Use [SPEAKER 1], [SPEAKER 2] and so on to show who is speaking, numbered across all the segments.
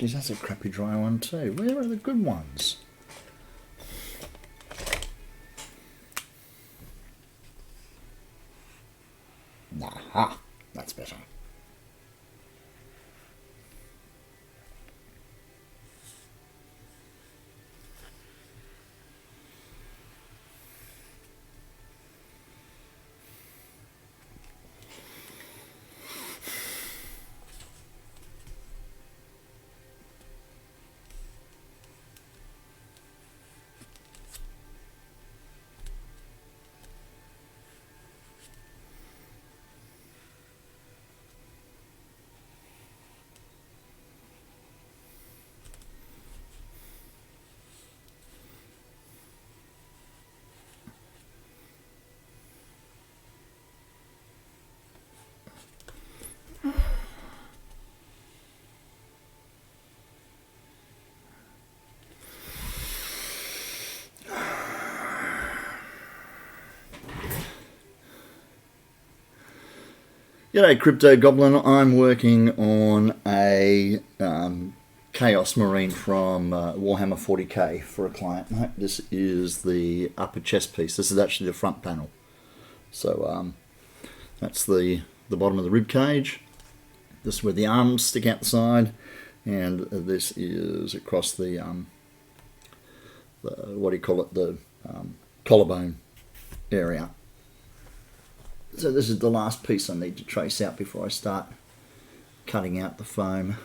[SPEAKER 1] Geez, that's a crappy dry one too. Where are the good ones? Aha, that's better. G'day Crypto Goblin, I'm working on a Chaos Marine from Warhammer 40k for a client. This is the upper chest piece. This is actually the front panel. So that's the bottom of the rib cage. This is where the arms stick out the side, and this is across the what do you call it, the collarbone area. So this is the last piece I need to trace out before I start cutting out the foam.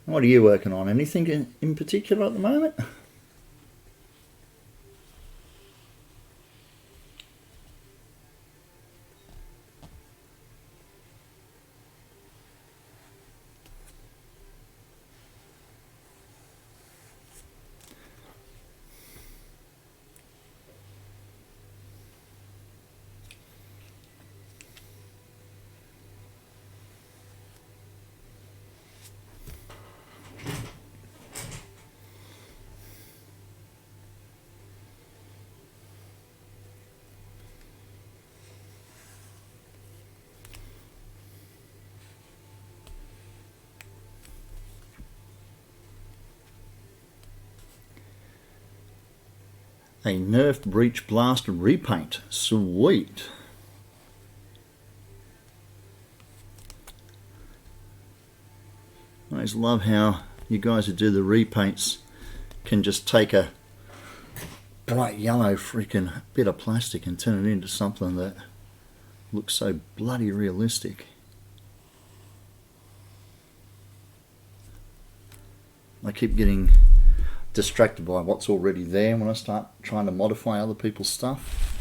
[SPEAKER 1] What are you working on? Anything in particular at the moment? A Nerf Breach Blast repaint. Sweet. I always love how you guys who do the repaints can just take a bright yellow freaking bit of plastic and turn it into something that looks so bloody realistic. I keep getting distracted by what's already there when I start trying to modify other people's stuff.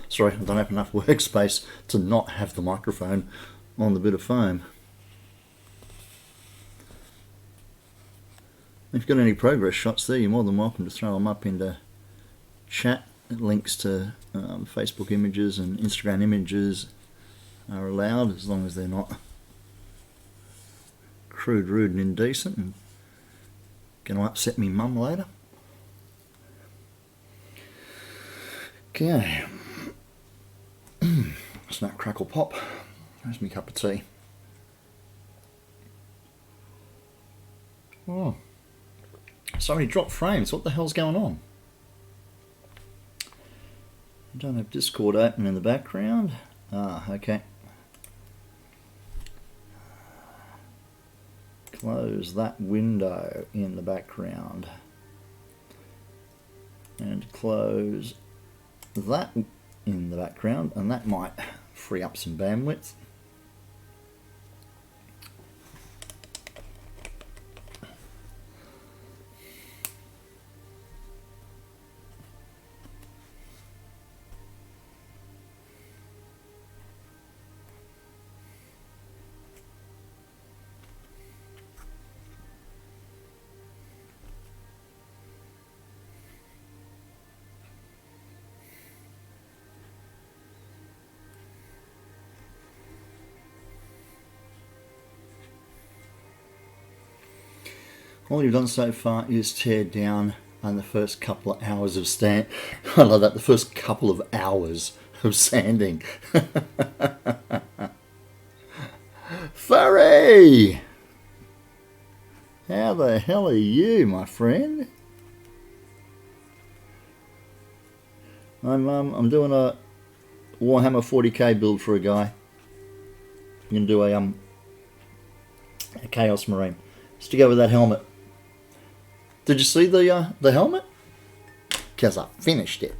[SPEAKER 1] Sorry, I don't have enough workspace to not have the microphone on the bit of foam. If you've got any progress shots there, you're more than welcome to throw them up into chat. Links to Facebook images and Instagram images are allowed, as long as they're not crude, rude and indecent and going to upset me mum later. Okay. Snap, crackle, pop. There's my cup of tea. Oh, so many drop frames. What the hell's going on? I don't have Discord open in the background. Ah, okay. Close that window in the background and close that in the background, and that might free up some bandwidth. All you've done so far is tear down And the first couple of hours of I love that, the first couple of hours of sanding. Furry! How the hell are you, my friend? I'm doing a Warhammer 40k build for a guy. I'm gonna do a Chaos Marine. Just to go with that helmet. Did you see the helmet? Because I finished it.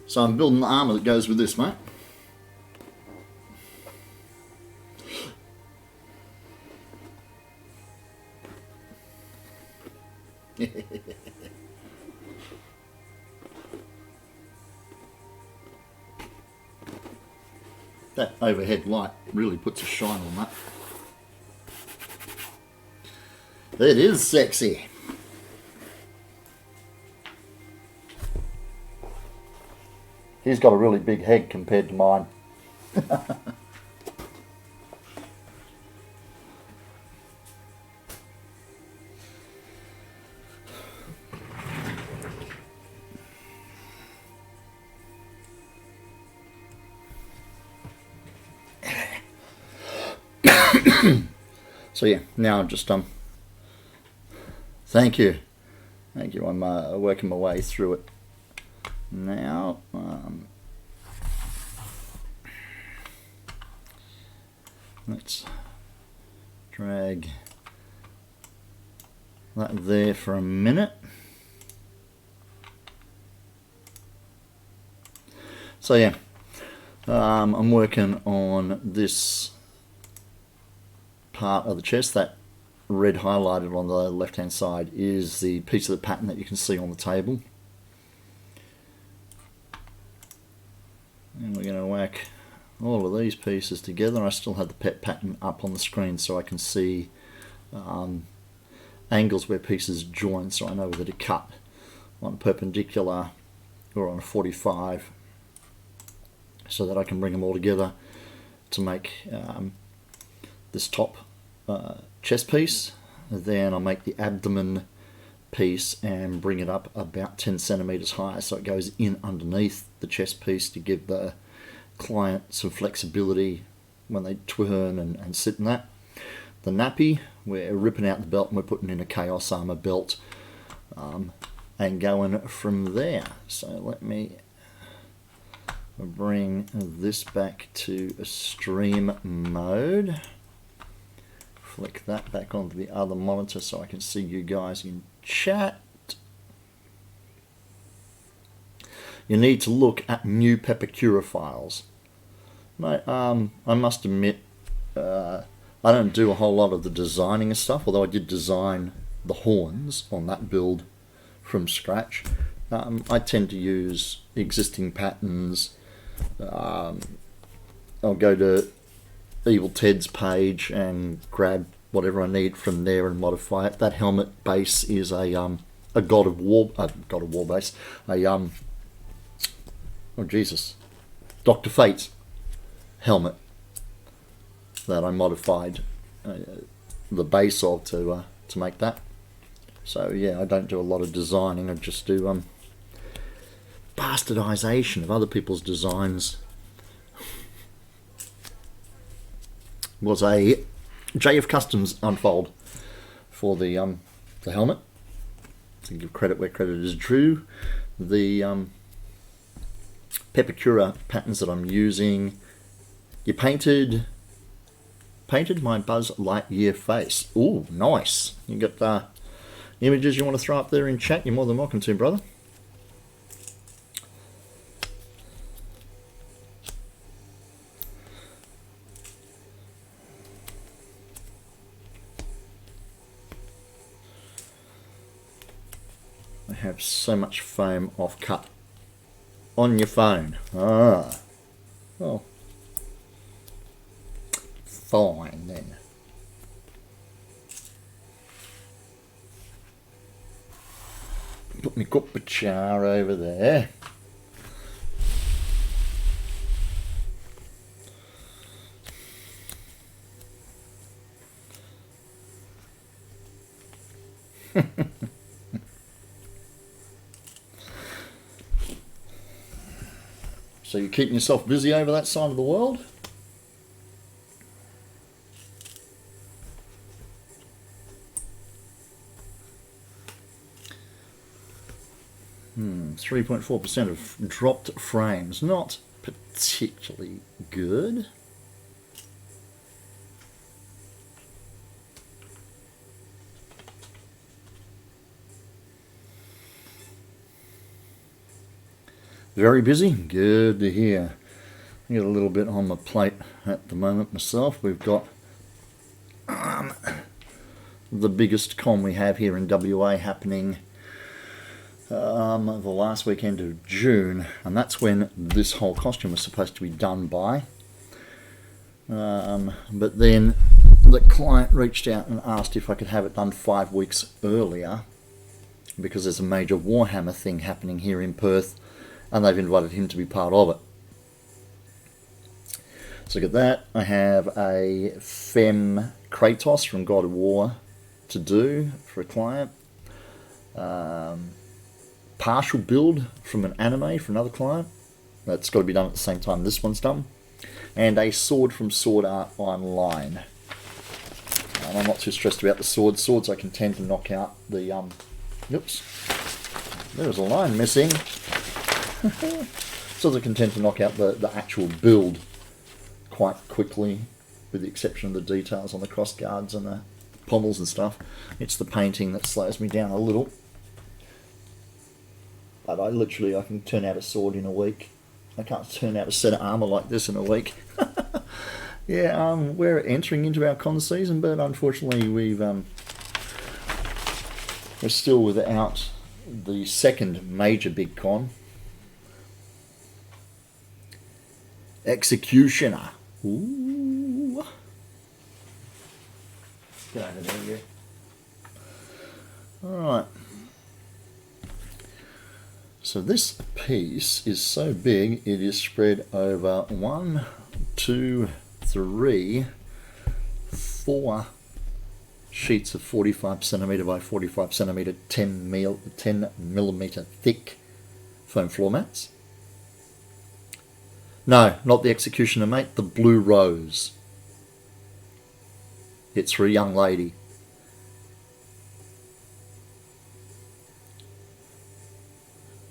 [SPEAKER 1] So I'm building the armour that goes with this, mate. That overhead light really puts a shine on that. It is sexy. He's got a really big head compared to mine. So yeah, now I'm just thank you, I'm working my way through it now. Let's drag that there for a minute. So yeah, I'm working on this part of the chest. That red highlighted on the left hand side is the piece of the pattern that you can see on the table, and we're going to whack all of these pieces together. I still have the pet pattern up on the screen so I can see angles where pieces join, so I know whether to cut on perpendicular or on a 45 so that I can bring them all together to make this top chest piece. Then I'll make the abdomen piece and bring it up about 10 centimeters high so it goes in underneath the chest piece to give the client some flexibility when they turn and sit in that. The nappy, we're ripping out the belt and we're putting in a Chaos Armor belt and going from there. So let me bring this back to a stream mode. Flick that back onto the other monitor so I can see you guys in chat. You need to look at new Pepakura files. Mate, I must admit, I don't do a whole lot of the designing and stuff, although I did design the horns on that build from scratch. I tend to use existing patterns. I'll go to Evil Ted's page and grab whatever I need from there and modify it. That helmet base is a God of War base. Oh Jesus, Dr. Fate's helmet that I modified the base of to make that. So yeah, I don't do a lot of designing. I just do bastardization of other people's designs. Was a JF Customs unfold for the helmet. To give credit where credit is due. The Pepakura patterns that I'm using. You painted my Buzz Lightyear face. Ooh, nice. You got images you want to throw up there in chat? You're more than welcome to, brother. I have so much foam off cut on your phone. Ah. Well, fine then. put my cup of cha over there. So you're keeping yourself busy over that side of the world? Hmm, 3.4% of dropped frames. Not particularly good. Very busy? Good to hear. I got a little bit on my plate at the moment myself. We've got the biggest con we have here in WA happening the last weekend of June, and that's when this whole costume was supposed to be done by. But then the client reached out and asked if I could have it done 5 weeks earlier because there's a major Warhammer thing happening here in Perth, and they've invited him to be part of it. So look at that. I have a Femme Kratos from God of War to do for a client. Partial build from an anime for another client. That's got to be done at the same time this one's done. And a sword from Sword Art Online. And I'm not too stressed about the swords. Swords I can tend to knock out the... Oops. There was a line missing. Swords I can tend to knock out the actual build quite quickly, with the exception of the details on the cross guards and the pommels and stuff. It's the painting that slows me down a little. But I can turn out a sword in a week. I can't turn out a set of armour like this in a week. Yeah, we're entering into our con season, but unfortunately we're still without the second major big con. Executioner. Ooh. Get over there, yeah. Alright. So this piece is so big, it is spread over 1, 2, 3, 4 sheets of 45cm by 45cm, 10mm thick foam floor mats. No, not the Executioner, mate, the Blue Rose. It's for a young lady.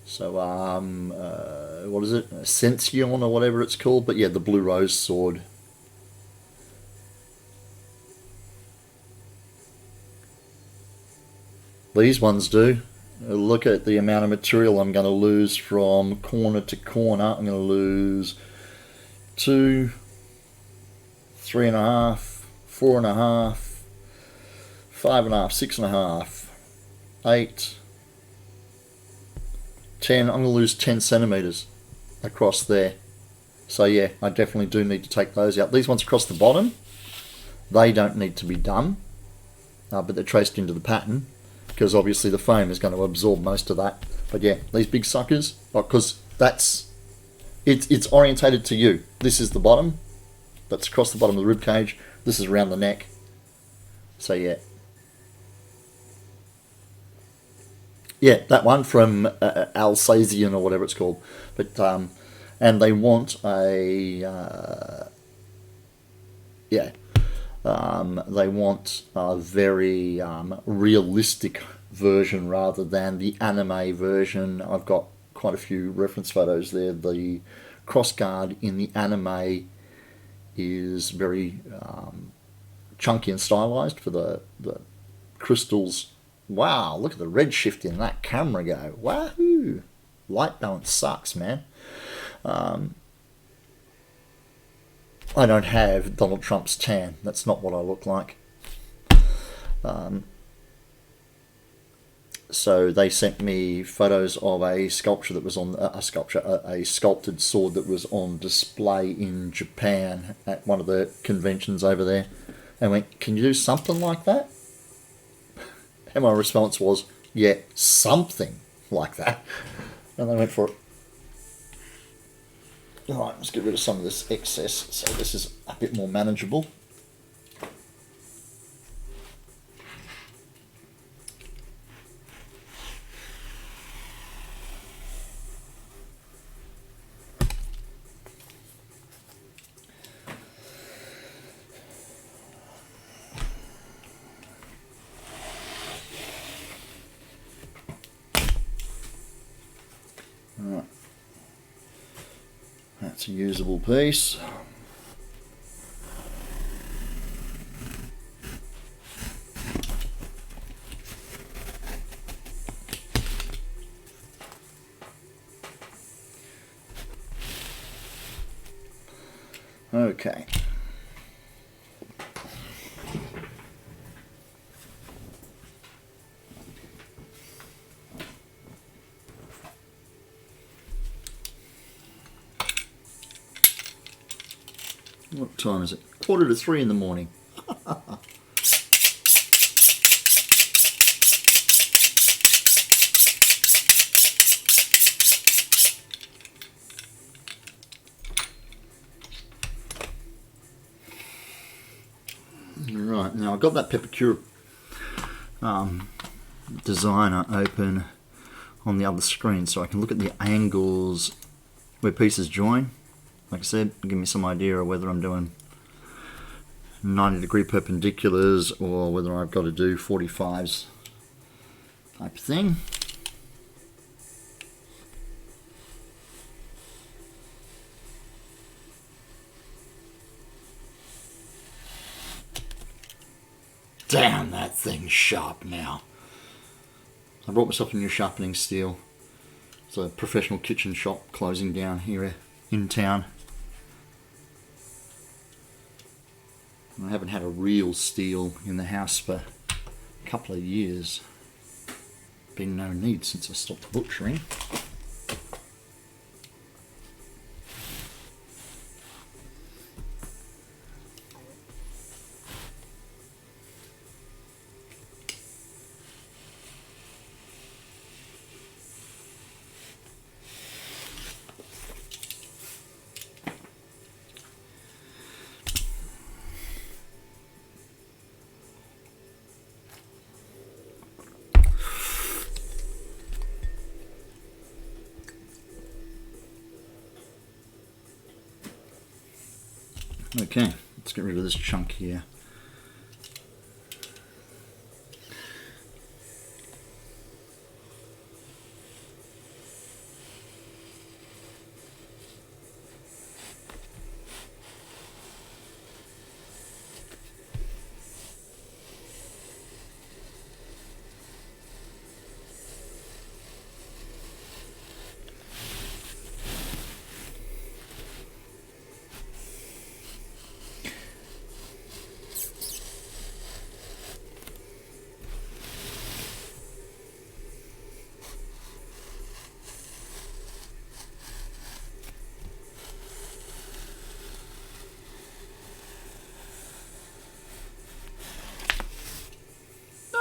[SPEAKER 1] So, what is it? Ascension or whatever it's called. But yeah, the Blue Rose sword. These ones do. Look at the amount of material I'm going to lose from corner to corner. I'm going to lose 2, 3.5, 4.5, 5.5, 6.5, 8, 10. I'm going to lose 10 centimeters across there. So yeah, I definitely do need to take those out. These ones across the bottom, they don't need to be done, but they're traced into the pattern because obviously the foam is going to absorb most of that. But yeah, these big suckers, because it's orientated to you. This is the bottom. That's across the bottom of the rib cage. This is around the neck. So yeah. Yeah, that one from Alsatian or whatever it's called. But and they want a they want a very realistic version rather than the anime version. I've got quite a few reference photos there. The crossguard in the anime is very chunky and stylized for the crystals. Wow, look at the redshift in that camera go. Wahoo! Light balance sucks, man. I don't have Donald Trump's tan. That's not what I look like. So they sent me photos of a sculpture that was on a sculpted sword that was on display in Japan at one of the conventions over there, and went, "Can you do something like that?" And my response was, "Yeah, something." like that. And they went for it. Alright, let's get rid of some of this excess so this is a bit more manageable. Alright, that's a usable piece. Okay. What time is it? 2:45 in the morning. Right, now I've got that Peppercure designer open on the other screen so I can look at the angles where pieces join. Like I said, give me some idea of whether I'm doing 90-degree perpendiculars or whether I've got to do 45s type thing. Damn, that thing's sharp now. I brought myself a new sharpening steel. It's a professional kitchen shop closing down here in town. I haven't had a real steel in the house for a couple of years. Been no need since I stopped butchering. Okay, let's get rid of this chunk here.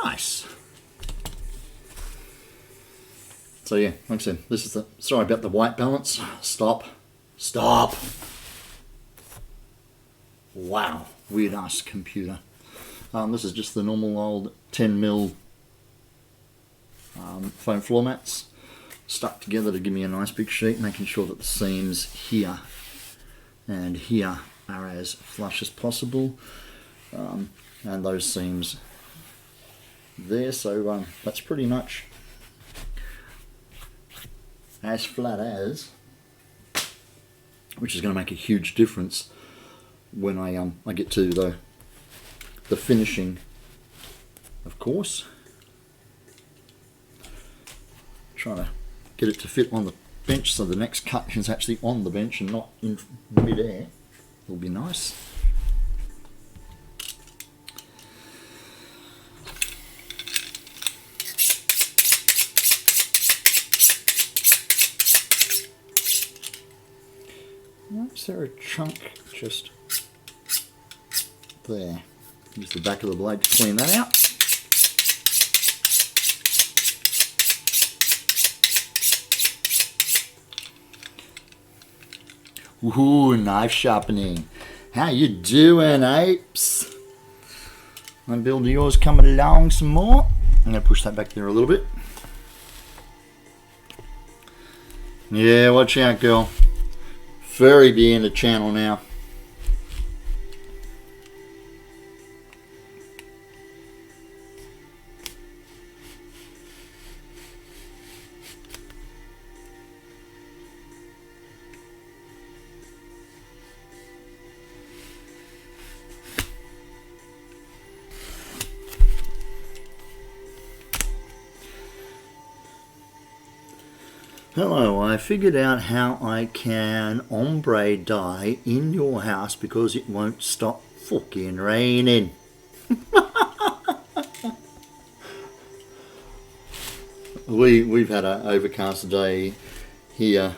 [SPEAKER 1] Nice. So yeah, like I said, this is the, sorry about the white balance. Stop. Stop. Wow, weird ass computer. This is just the normal old 10mm foam floor mats stuck together to give me a nice big sheet, making sure that the seams here and here are as flush as possible, and those seams there, so that's pretty much as flat as, which is going to make a huge difference when I get to the finishing, of course. Trying to get it to fit on the bench so the next cut is actually on the bench and not in mid-air. Will be nice. Is there a chunk just there? Use the back of the blade to clean that out. Ooh, knife sharpening. How you doing, apes? My build of yours coming along some more. I'm going to push that back there a little bit. Yeah, watch out, girl. Very be in the channel now. Hello, I figured out how I can ombre dye in your house because it won't stop fucking raining. We've had an overcast day here,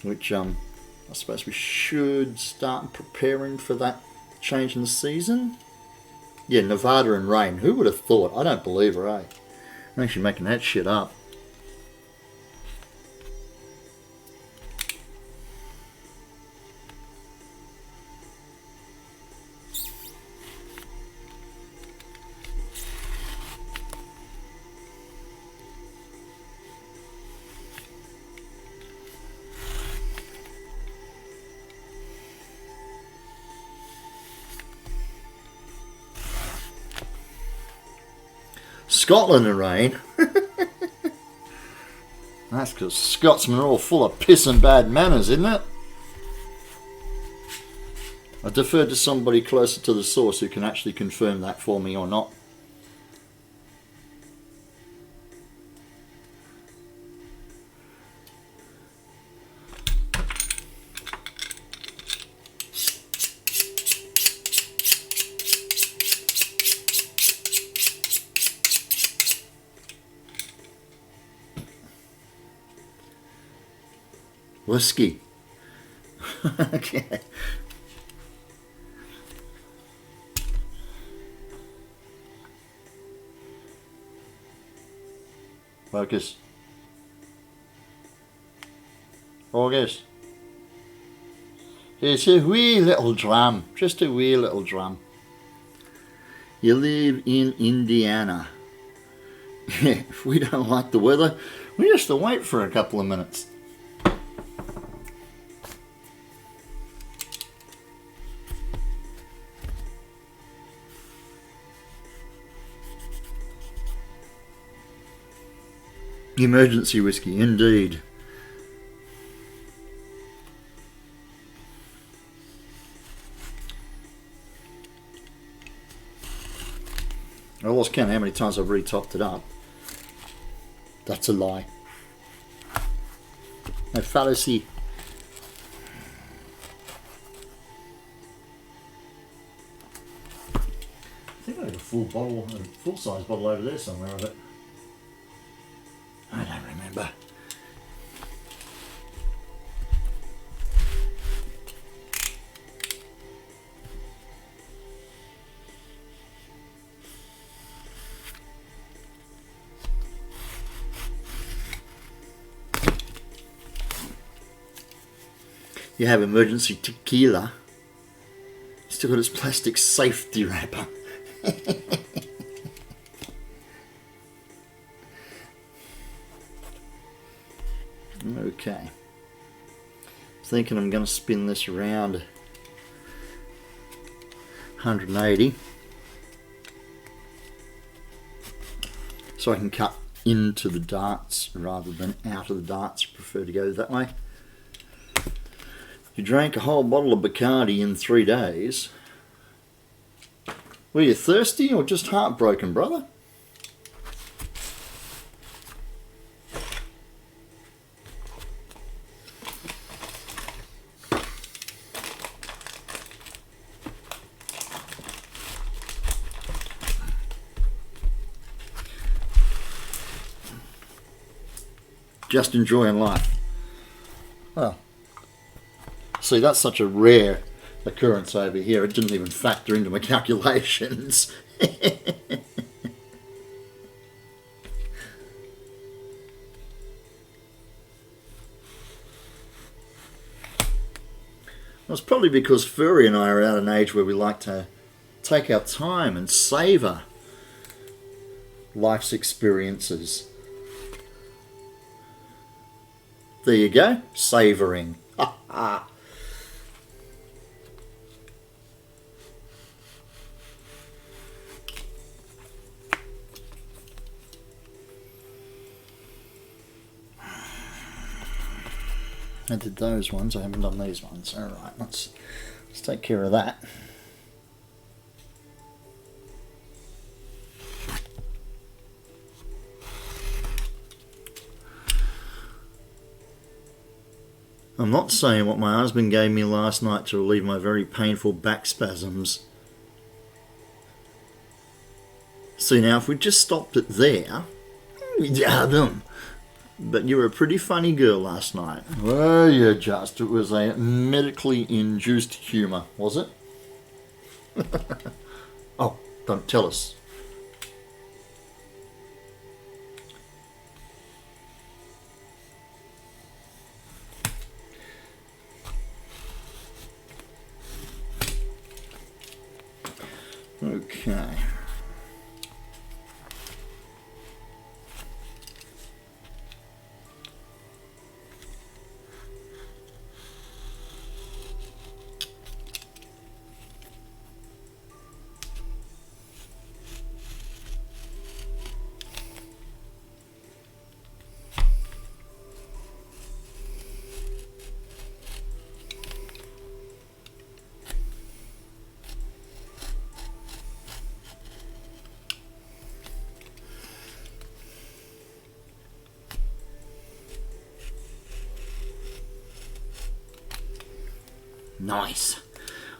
[SPEAKER 1] which I suppose we should start preparing for that change in the season. Yeah, Nevada and rain. Who would have thought? I don't believe her, eh? I'm actually making that shit up. Scotland and rain. That's because Scotsmen are all full of piss and bad manners, isn't it? I defer to somebody closer to the source who can actually confirm that for me or not. Whiskey. Okay. Focus. Focus. It's a wee little drum. Just a wee little drum. You live in Indiana. If we don't like the weather, we just have to wait for a couple of minutes. Emergency whiskey, indeed. I lost count how many times I've re-topped it up. That's a lie. No fallacy. I think I had a full bottle, a full-size bottle over there somewhere of it. I don't remember. You have emergency tequila. Still got its plastic safety wrapper. Okay. Thinking I'm going to spin this around 180 so I can cut into the darts rather than out of the darts. I prefer to go that way. You drank a whole bottle of Bacardi in 3 days. Were you thirsty or just heartbroken, brother? Just enjoying life. Well, see, that's such a rare occurrence over here. It didn't even factor into my calculations. It's probably because Furry and I are at an age where we like to take our time and savour life's experiences. There you go, savouring. Ha ha. I did those ones, I haven't done these ones. Alright, let's take care of that. I'm not saying what my husband gave me last night to relieve my very painful back spasms. See, now if we just stopped it there, we'd have them. But you were a pretty funny girl last night. Well, you just. It was a medically induced humour, was it? Oh, don't tell us. Okay. Nice.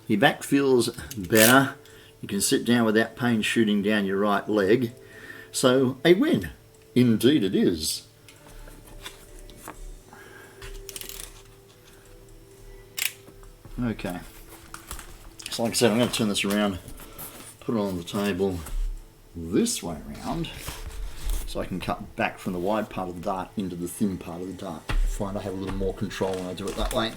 [SPEAKER 1] Your back feels better. You can sit down without pain shooting down your right leg. So, a win. Indeed it is. Okay. So like I said, I'm going to turn this around, put it on the table this way around, so I can cut back from the wide part of the dart into the thin part of the dart. I find I have a little more control when I do it that way.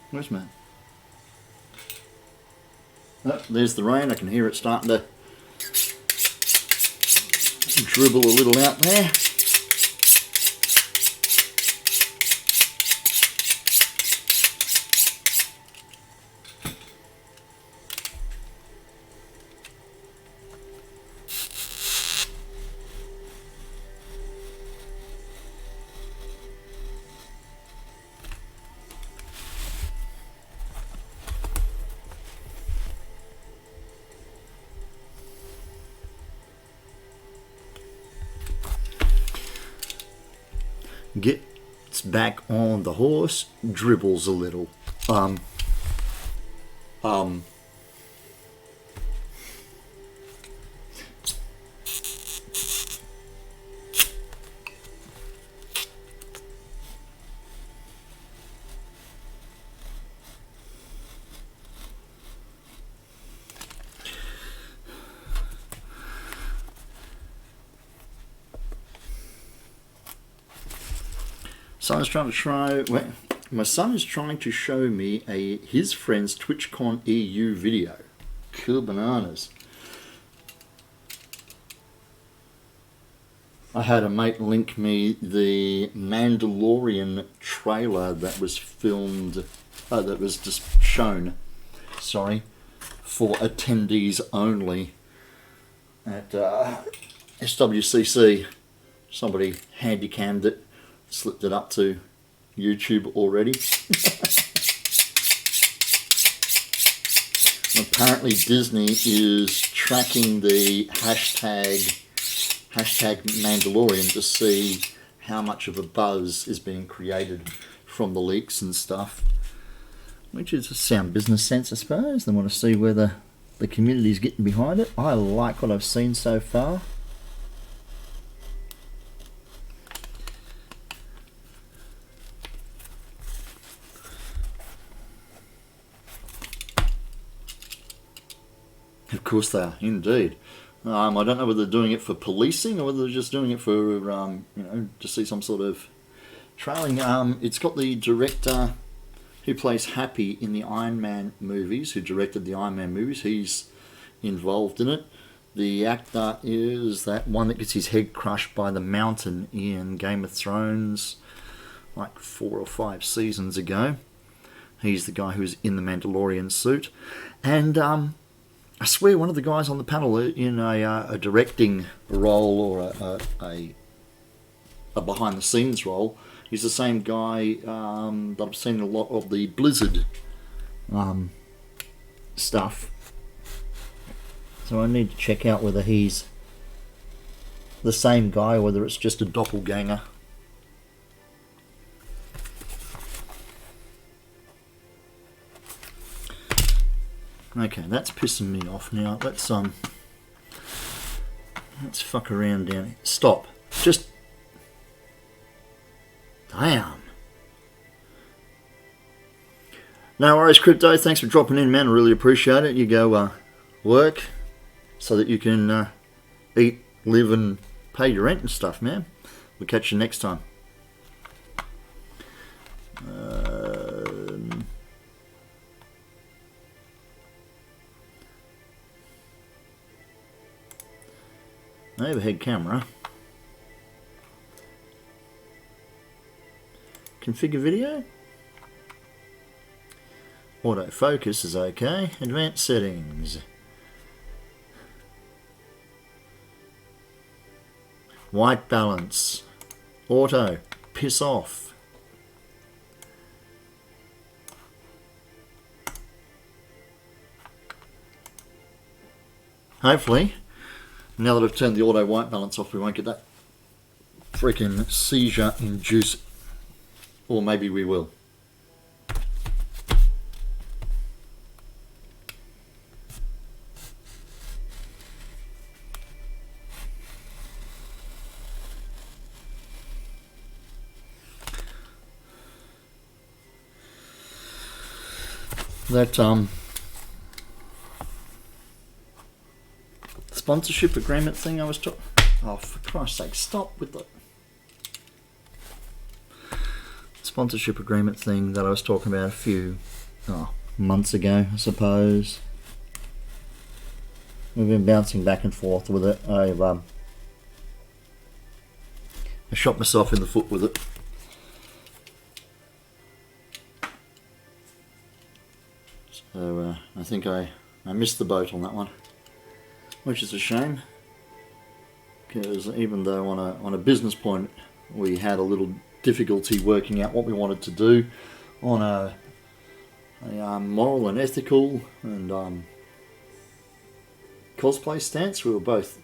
[SPEAKER 1] Where's Matt? Oh, there's the rain. I can hear it starting to dribble a little out there. Gets back on the horse, dribbles a little. My son is trying to show me his friend's TwitchCon EU video. Cool bananas. I had a mate link me the Mandalorian trailer that was filmed, that was just shown, sorry, for attendees only at SWCC. Somebody handycammed it. Slipped it up to YouTube already. Apparently Disney is tracking the hashtag Mandalorian to see how much of a buzz is being created from the leaks and stuff. Which is a sound business sense, I suppose. They want to see whether the community's getting behind it. I like what I've seen so far. Of course they are, indeed. I don't know whether they're doing it for policing or whether they're just doing it for, to see some sort of trailing. It's got the director who plays Happy in the Iron Man movies, who directed the Iron Man movies. He's involved in it. The actor is that one that gets his head crushed by the mountain in Game of Thrones like 4 or 5 seasons ago. He's the guy who's in the Mandalorian suit. And I swear one of the guys on the panel in a directing role or a behind-the-scenes role is the same guy that I've seen in a lot of the Blizzard stuff. So I need to check out whether he's the same guy or whether it's just a doppelganger. Okay, that's pissing me off now. Let's fuck around down here. Stop. Just damn. No worries, Crypto. Thanks for dropping in, man. I really appreciate it. You go work so that you can eat, live, and pay your rent and stuff, man. We'll catch you next time. Overhead camera. Configure video. Autofocus is okay. Advanced settings. White balance. Auto. Piss off. Hopefully, now that I've turned the auto white balance off, we won't get that freaking seizure induced. Or maybe we will. That sponsorship agreement thing I was talking. Oh, for Christ's sake, stop with the sponsorship agreement thing that I was talking about a few months ago, I suppose. We've been bouncing back and forth with it. I shot myself in the foot with it. So I think I missed the boat on that one, which is a shame, because even though on a business point we had a little difficulty working out what we wanted to do on a moral and ethical and cosplay stance, we were both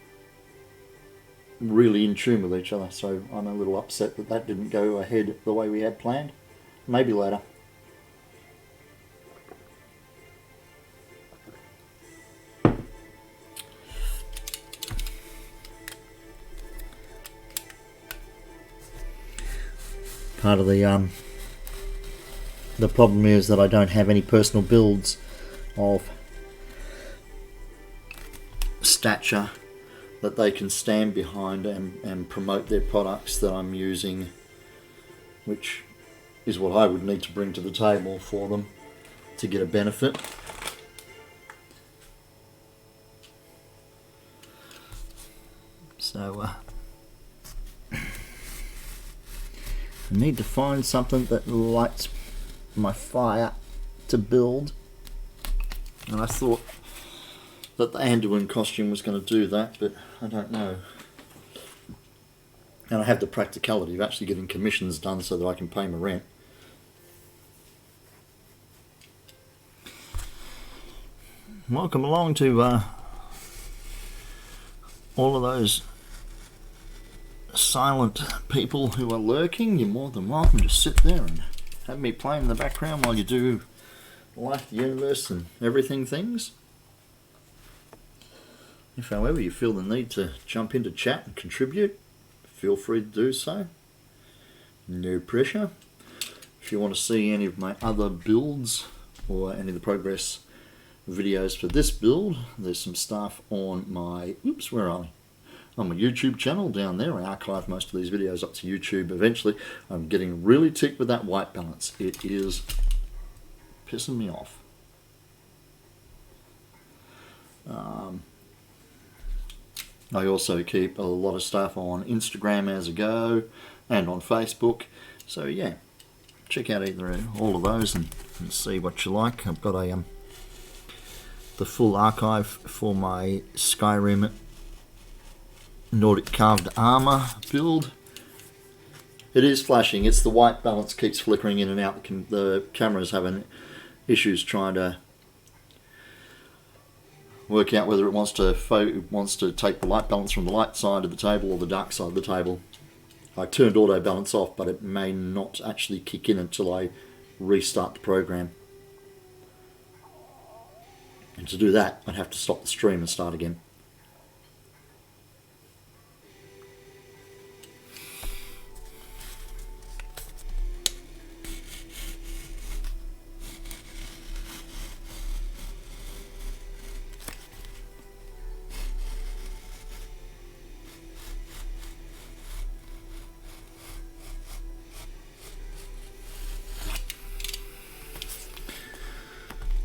[SPEAKER 1] really in tune with each other. So I'm a little upset that didn't go ahead the way we had planned. Maybe later. Part of the problem is that I don't have any personal builds of stature that they can stand behind and promote their products that I'm using, which is what I would need to bring to the table for them to get a benefit. So I need to find something that lights my fire to build, and I thought that the Anduin costume was going to do that, but I don't know. And I have the practicality of actually getting commissions done so that I can pay my rent. Welcome along to all of those silent people who are lurking. You're more than welcome to sit there and have me play in the background while you do Life, the Universe and Everything things. If however you feel the need to jump into chat and contribute, feel free to do so. No pressure. If you want to see any of my other builds or any of the progress videos for this build, there's some stuff on my, where are we? on my YouTube channel down there. I archive most of these videos up to YouTube eventually. I'm getting really ticked with that white balance. It is pissing me off. I also keep a lot of stuff on Instagram as I go and on Facebook. So yeah, check out all of those and see what you like. I've got the full archive for my Skyrim Nordic carved armor build. It is flashing. It's the white balance keeps flickering in and out. The camera's having issues trying to work out whether it wants to take the light balance from the light side of the table or the dark side of the table. I turned auto balance off, but it may not actually kick in until I restart the program. And to do that, I'd have to stop the stream and start again.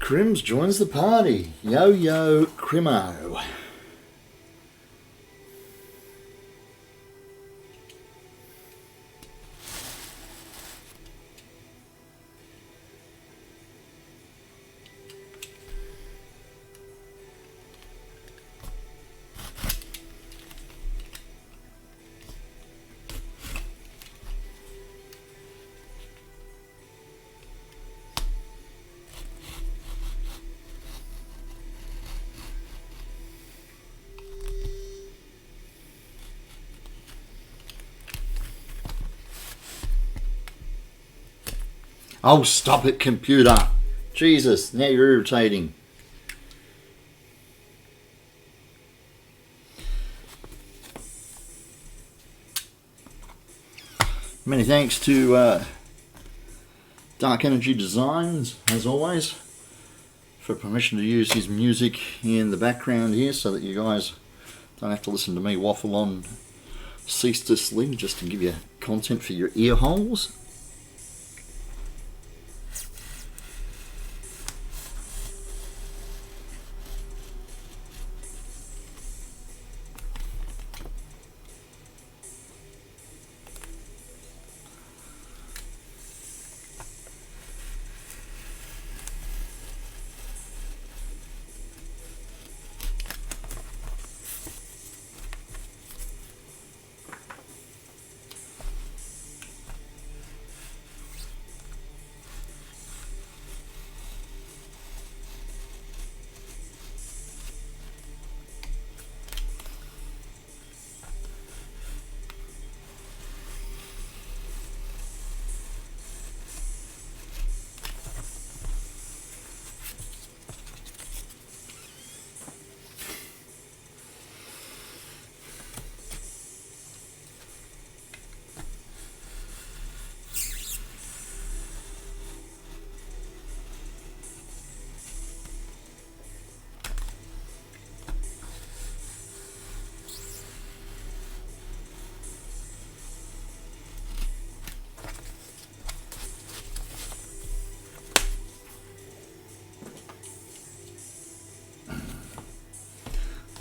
[SPEAKER 1] Crims joins the party. Yo Crimo. Oh, stop it, computer. Jesus, now you're irritating. Many thanks to Dark Energy Designs, as always, for permission to use his music in the background here so that you guys don't have to listen to me waffle on ceaselessly just to give you content for your ear holes.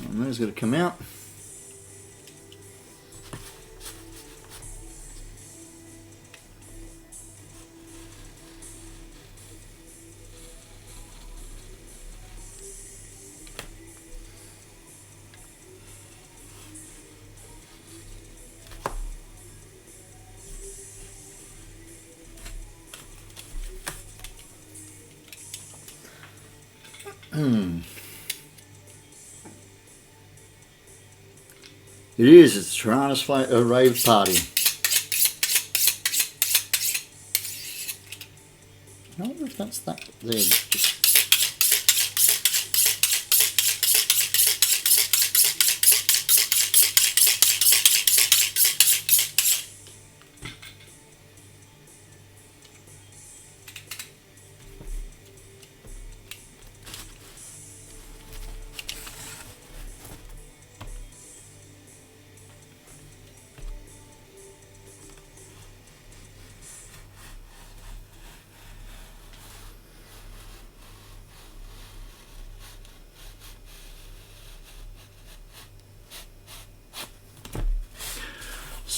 [SPEAKER 1] And those got to come out. It is, it's Tyrannus rave party. I wonder if that's that there. Just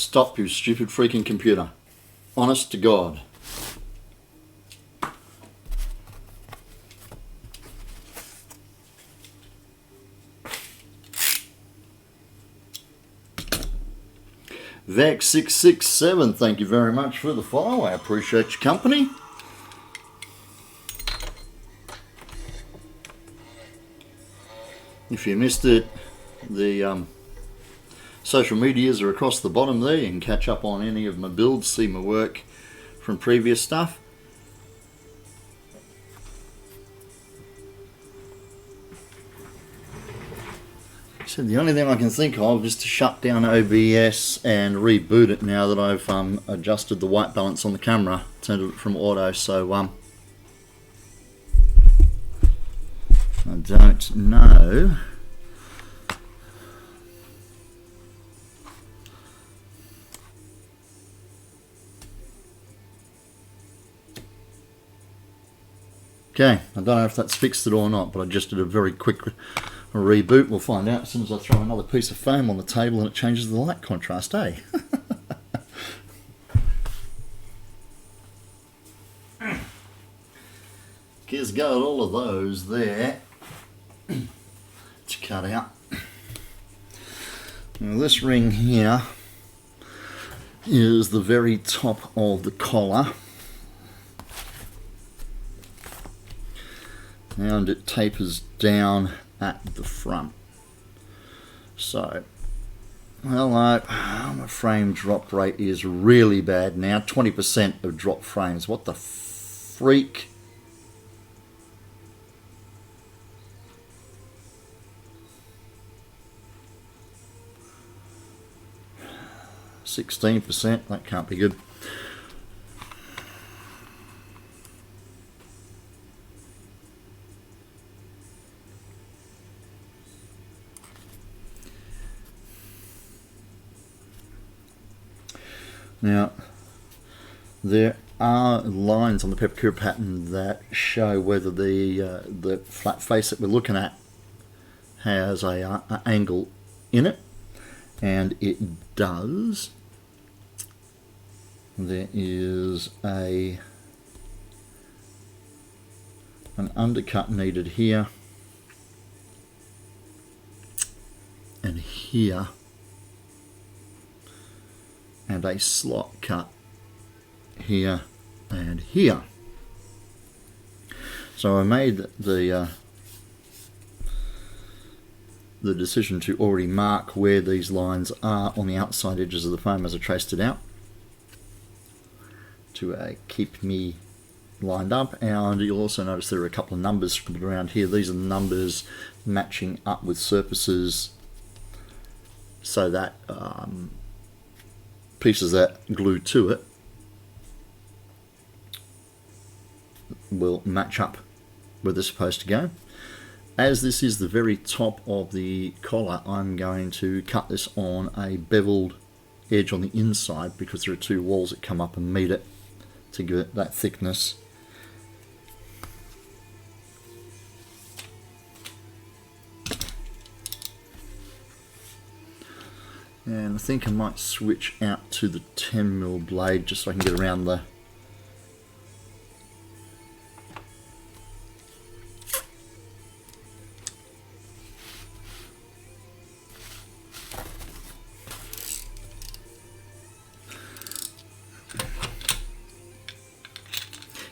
[SPEAKER 1] stop, you stupid freaking computer. Honest to God. Vex667, thank you very much for the follow. I appreciate your company. If you missed it, the social medias are across the bottom there. You can catch up on any of my builds, see my work from previous stuff. So the only thing I can think of is to shut down OBS and reboot it now that I've adjusted the white balance on the camera, turned it from auto, so I don't know. Okay, I don't know if that's fixed it or not, but I just did a very quick reboot. We'll find out as soon as I throw another piece of foam on the table and it changes the light contrast, eh? Kids got all of those there to cut out. Now this ring here is the very top of the collar, and it tapers down at the front. So, hello, my frame drop rate is really bad now, 20% of drop frames. What the freak? %, that can't be good. Now, there are lines on the Pepakura pattern that show whether the flat face that we're looking at has a angle in it, and it does. There is an undercut needed here and here, and a slot cut here and here. So I made the decision to already mark where these lines are on the outside edges of the foam as I traced it out to keep me lined up. And you'll also notice there are a couple of numbers scribbled around here. These are the numbers matching up with surfaces so that pieces that glue to it will match up where they're supposed to go. As this is the very top of the collar, I'm going to cut this on a beveled edge on the inside because there are two walls that come up and meet it to give it that thickness. And I think I might switch out to the 10mm blade just so I can get around the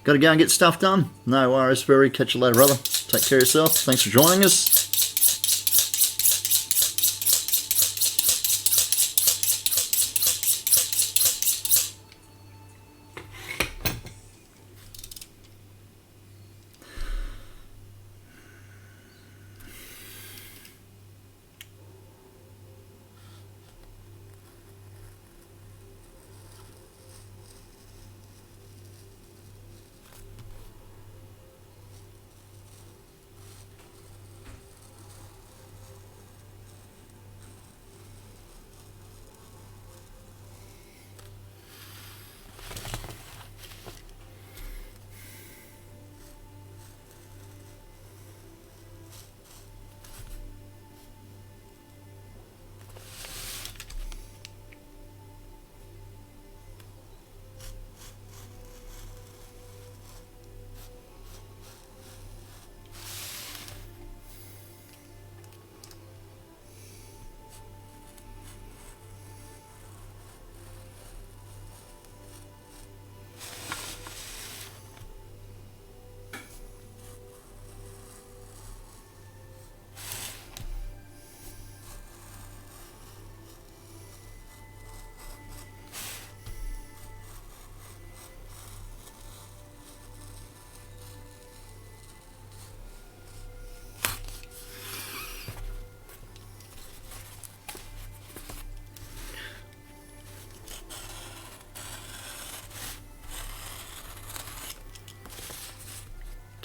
[SPEAKER 1] Gotta go and get stuff done. No worries, Barry. Catch you later, brother. Take care of yourself. Thanks for joining us.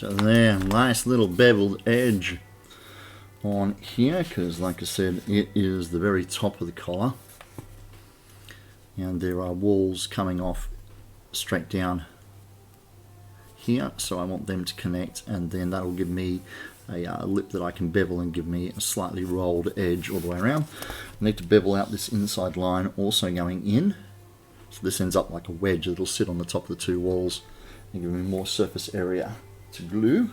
[SPEAKER 1] So there, nice little beveled edge on here, because like I said, it is the very top of the collar, and there are walls coming off straight down here, so I want them to connect, and then that'll give me a lip that I can bevel and give me a slightly rolled edge all the way around. I need to bevel out this inside line also going in, so this ends up like a wedge that'll sit on the top of the two walls and give me more surface area to glue.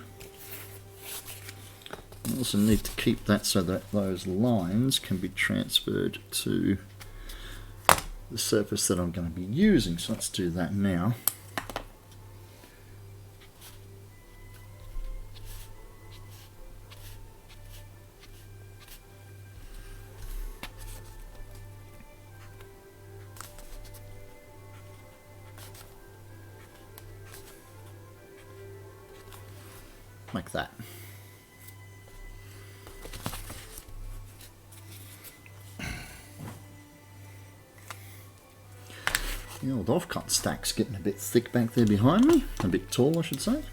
[SPEAKER 1] I also need to keep that so that those lines can be transferred to the surface that I'm going to be using, so let's do that now. Like that. The old offcut stack's getting a bit thick back there behind me, a bit tall I should say.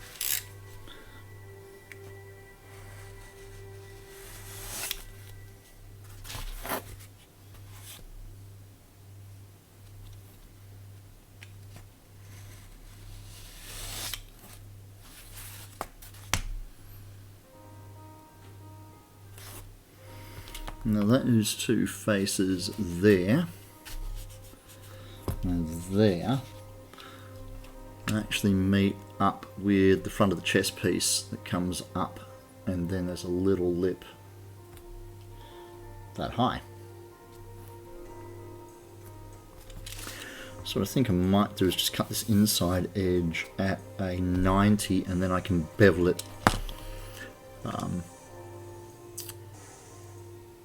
[SPEAKER 1] Now those two faces there and there actually meet up with the front of the chest piece that comes up, and then there's a little lip that high. So what I think I might do is just cut this inside edge at a 90, and then I can bevel it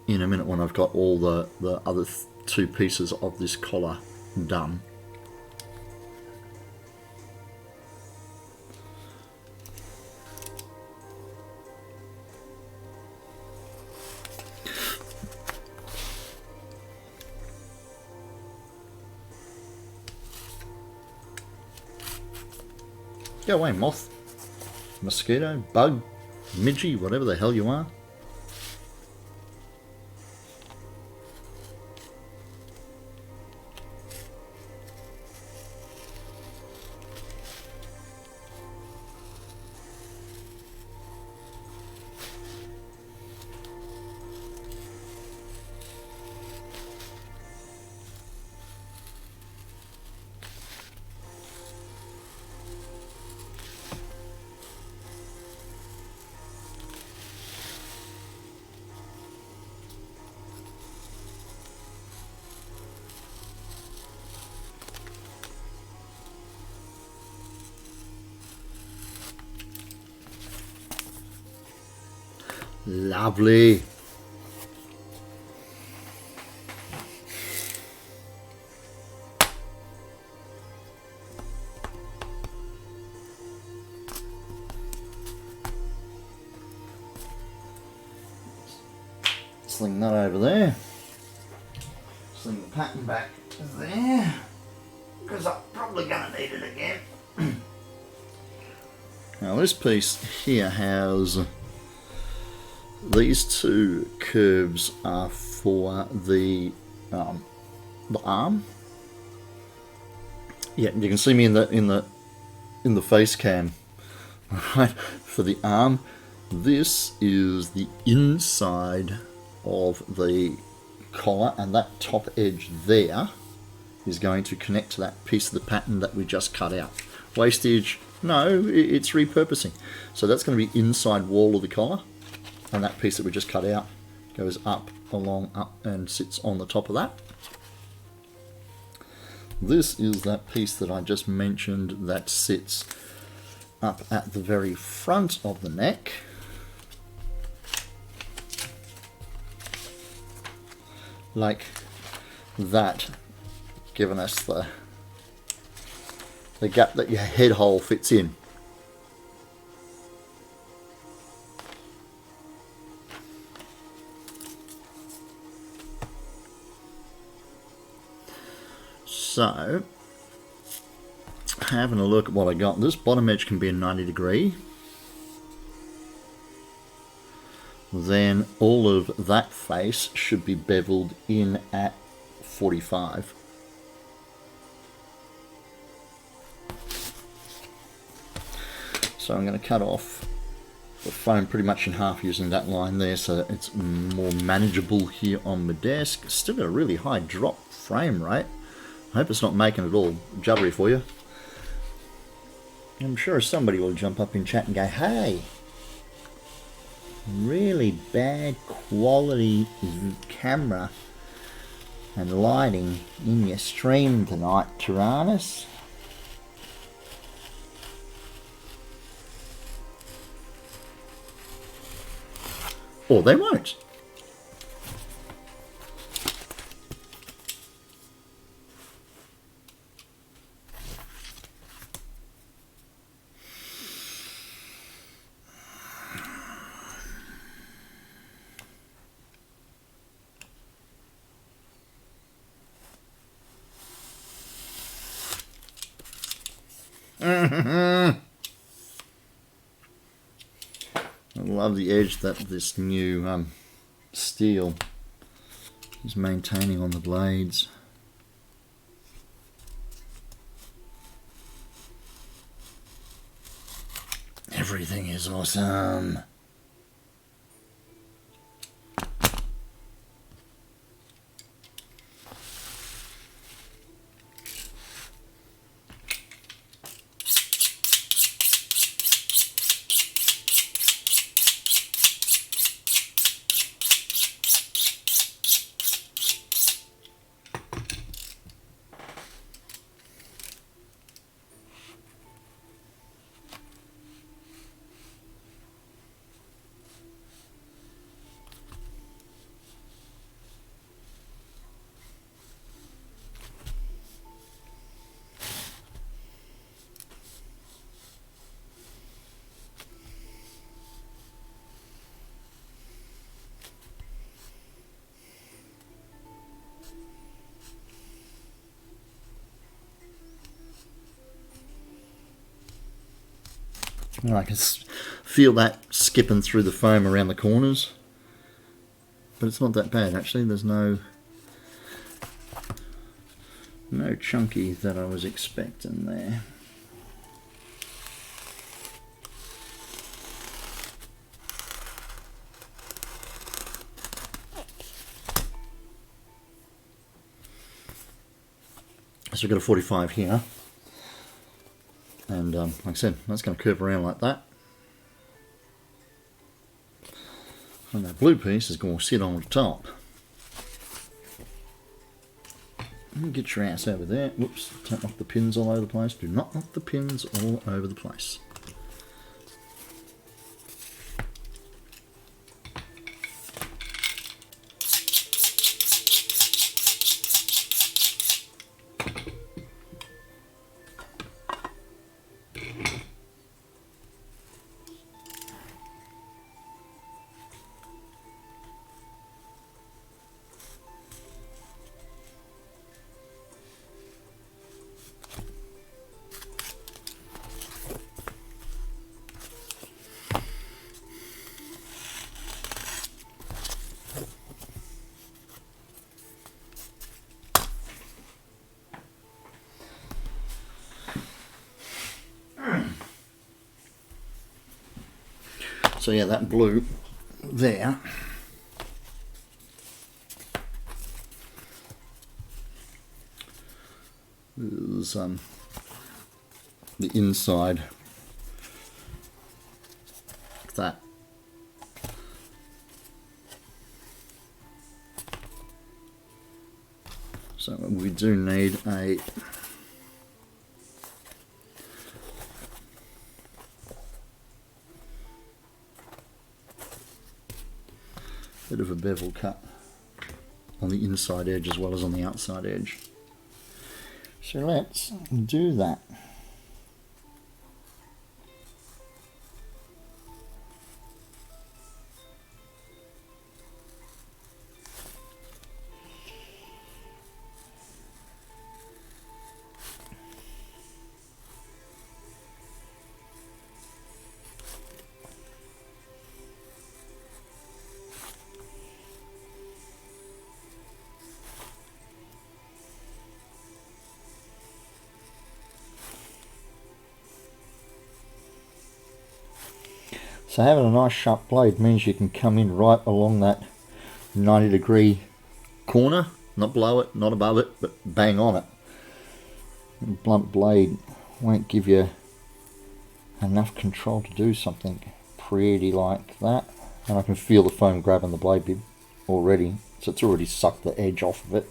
[SPEAKER 1] in a minute when I've got all the other two pieces of this collar done. Go away, moth, mosquito, bug, midgie, whatever the hell you are. Lovely. Sling that over there. Sling the pattern back there, because I'm probably going to need it again. Now this piece here has these two curves are for the arm. Yeah, you can see me in the face cam. Right, for the arm, this is the inside of the collar, and that top edge there is going to connect to that piece of the pattern that we just cut out. Wastage? No, it's repurposing. So that's going to be inside wall of the collar, and that piece that we just cut out goes up, along, up, and sits on the top of that. This is that piece that I just mentioned that sits up at the very front of the neck. Like that, giving us the gap that your head hole fits in. So, having a look at what I got, this bottom edge can be a 90 degree, then all of that face should be beveled in at 45. So I'm going to cut off the foam pretty much in half using that line there, so it's more manageable here on my desk. Still got a really high drop frame rate. I hope it's not making it all juddery for you. I'm sure somebody will jump up in chat and go, hey, really bad quality camera and lighting in your stream tonight, Tyrannus. Or they won't. I love the edge that this new steel is maintaining on the blades. Everything is awesome. And I can feel that skipping through the foam around the corners, but it's not that bad actually. There's no chunky that I was expecting there. So we've got a 45 here. And like I said, that's going to curve around like that. And that blue piece is going to sit on the top. And get your ass over there. Whoops, don't knock the pins all over the place. Do not knock the pins all over the place. So yeah, that blue there is the inside like that. So we do need a bit of a bevel cut on the inside edge as well as on the outside edge. So let's do that. So having a nice sharp blade means you can come in right along that 90-degree corner, not below it, not above it, but bang on it. A blunt blade won't give you enough control to do something pretty like that. And I can feel the foam grabbing the blade bit already, so it's already sucked the edge off of it.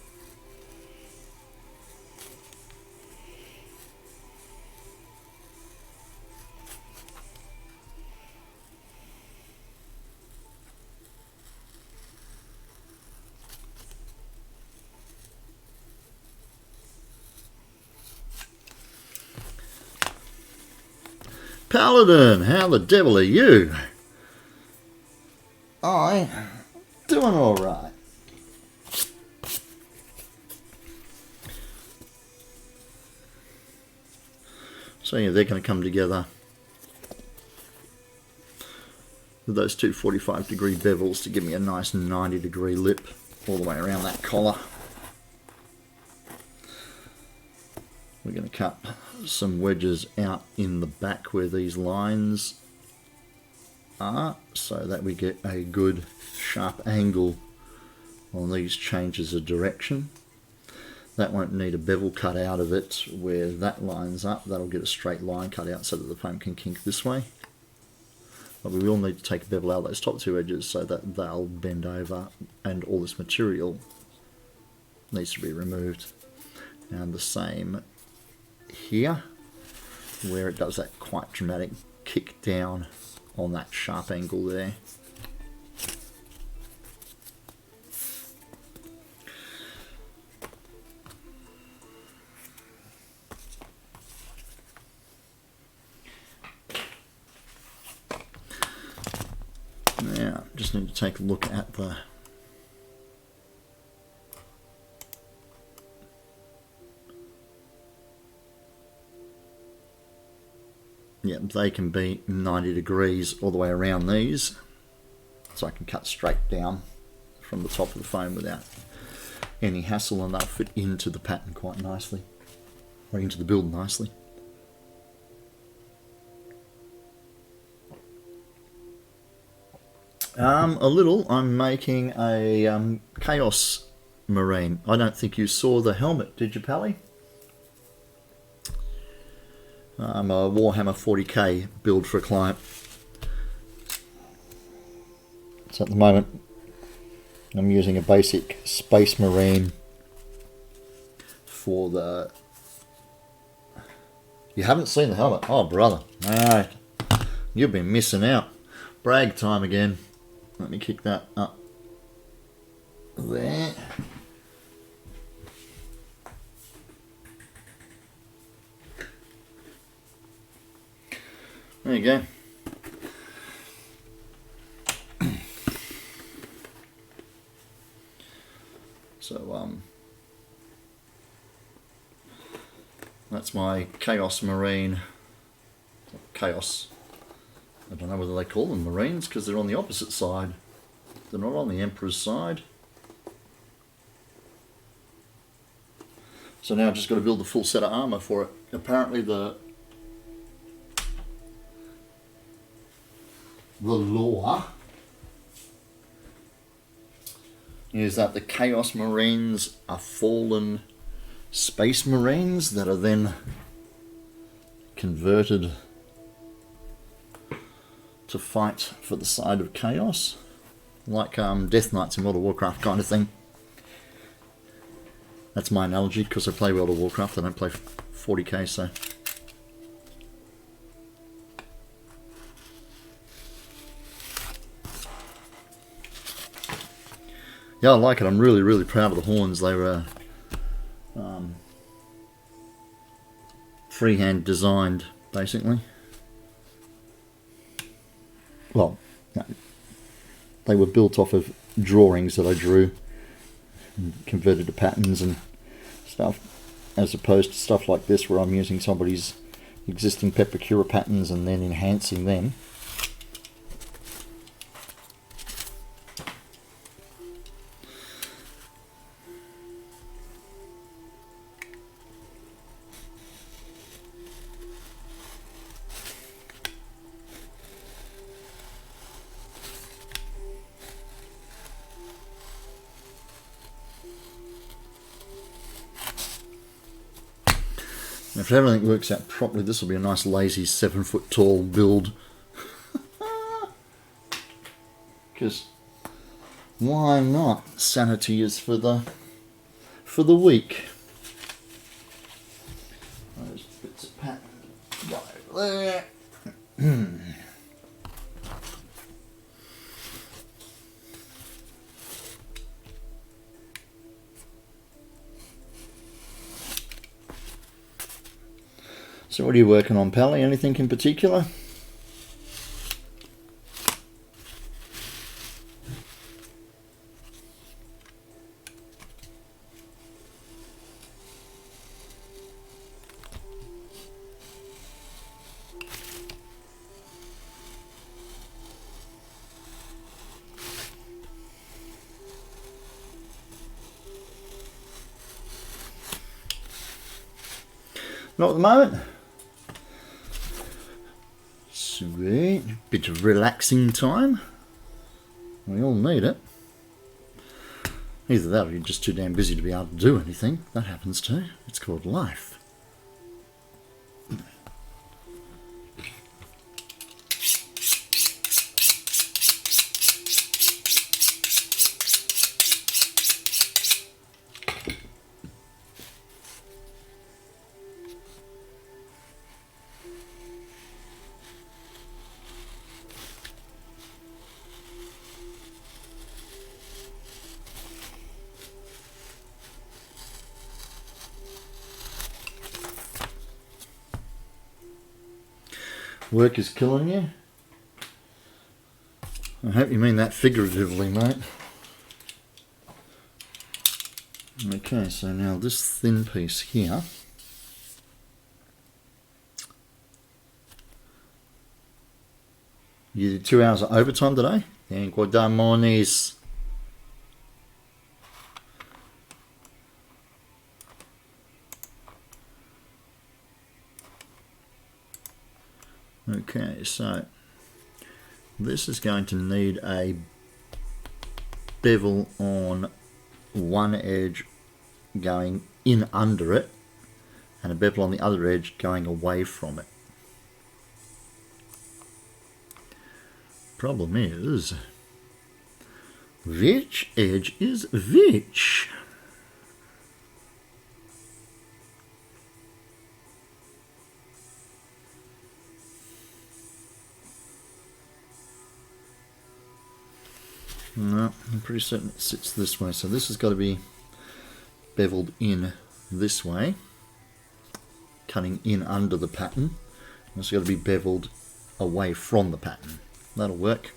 [SPEAKER 1] Paladin, how the devil are you? I'm doing alright. So yeah, they're going to come together with those two 45-degree bevels to give me a nice 90-degree lip all the way around that collar. We're going to cut some wedges out in the back where these lines are, so that we get a good sharp angle on these changes of direction. That won't need a bevel cut out of it where that lines up. That'll get a straight line cut out so that the foam can kink this way. But we will need to take a bevel out of those top two edges so that they'll bend over, and all this material needs to be removed. And the same here, where it does that quite dramatic kick down on that sharp angle there. Now, just need to take a look at the they can be 90 degrees all the way around these, so I can cut straight down from the top of the foam without any hassle, and they'll fit into the pattern quite nicely, or into the build nicely. A little, I'm making a Chaos Marine. I don't think you saw the helmet, did you, Pally? A Warhammer 40k build for a client. So at the moment I'm using a basic Space Marine for the... You haven't seen the helmet? Oh brother, no, you've been missing out. Brag time again. Let me kick that up there. There you go. So that's my Chaos Marine. Chaos. I don't know whether they call them Marines because they're on the opposite side. They're not on the Emperor's side. So now I've just got to build the full set of armour for it. Apparently the lore is that the Chaos Marines are fallen Space Marines that are then converted to fight for the side of Chaos, like Death Knights in World of Warcraft kind of thing. That's my analogy, because I play World of Warcraft, I don't play 40k, so... Yeah, I like it. I'm really, really proud of the horns. They were freehand designed, basically. Well, no, they were built off of drawings that I drew and converted to patterns and stuff, as opposed to stuff like this where I'm using somebody's existing Pepakura patterns and then enhancing them. If everything works out properly, this will be a nice lazy 7 foot tall build. Because why not? Sanity is for the weak. Those bits of pattern go over there. So what are you working on, Pally? Anything in particular? Not at the moment. Sweet. Bit of relaxing time. We all need it. Either that or you're just too damn busy to be able to do anything. That happens too. It's called life. Work is killing you? I hope you mean that figuratively, mate. Okay, so now this thin piece here, you did 2 hours of overtime today? Cinco demonios. Okay, so this is going to need a bevel on one edge going in under it and a bevel on the other edge going away from it. Problem is, which edge is which? No, I'm pretty certain it sits this way. So this has got to be beveled in this way, cutting in under the pattern. It's got to be beveled away from the pattern. That'll work.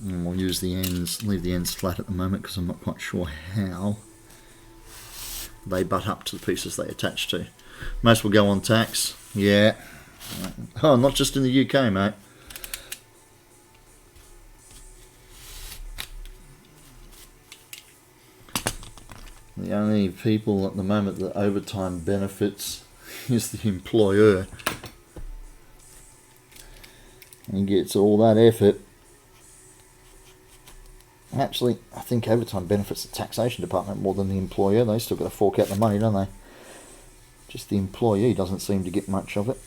[SPEAKER 1] And we'll use the ends, leave the ends flat at the moment because I'm not quite sure how they butt up to the pieces they attach to. Most will go on tacks. Yeah. Oh, not just in the UK, mate. The only people at the moment that overtime benefits is the employer. He gets all that effort. Actually, I think overtime benefits the taxation department more than the employer. They still got to fork out the money, don't they? Just the employee doesn't seem to get much of it.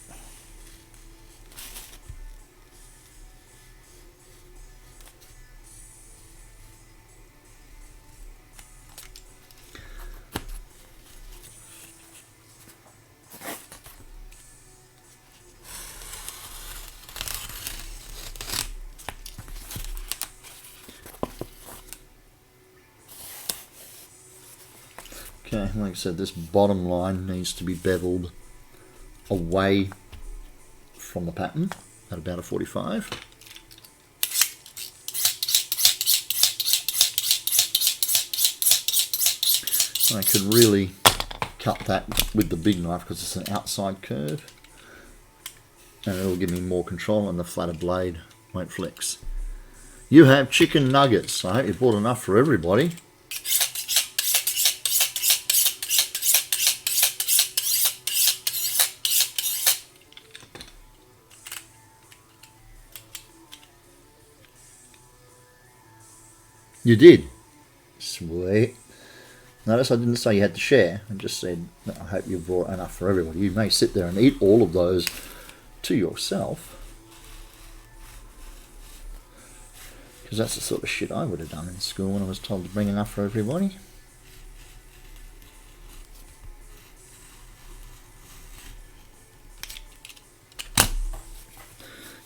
[SPEAKER 1] Okay, like I said, this bottom line needs to be beveled away from the pattern at about a 45. I could really cut that with the big knife because it's an outside curve, and it'll give me more control and the flatter blade won't flex. You have chicken nuggets. I hope you bought enough for everybody. You did? Sweet. Notice I didn't say you had to share. I just said, I hope you brought enough for everybody. You may sit there and eat all of those to yourself. Because that's the sort of shit I would have done in school when I was told to bring enough for everybody.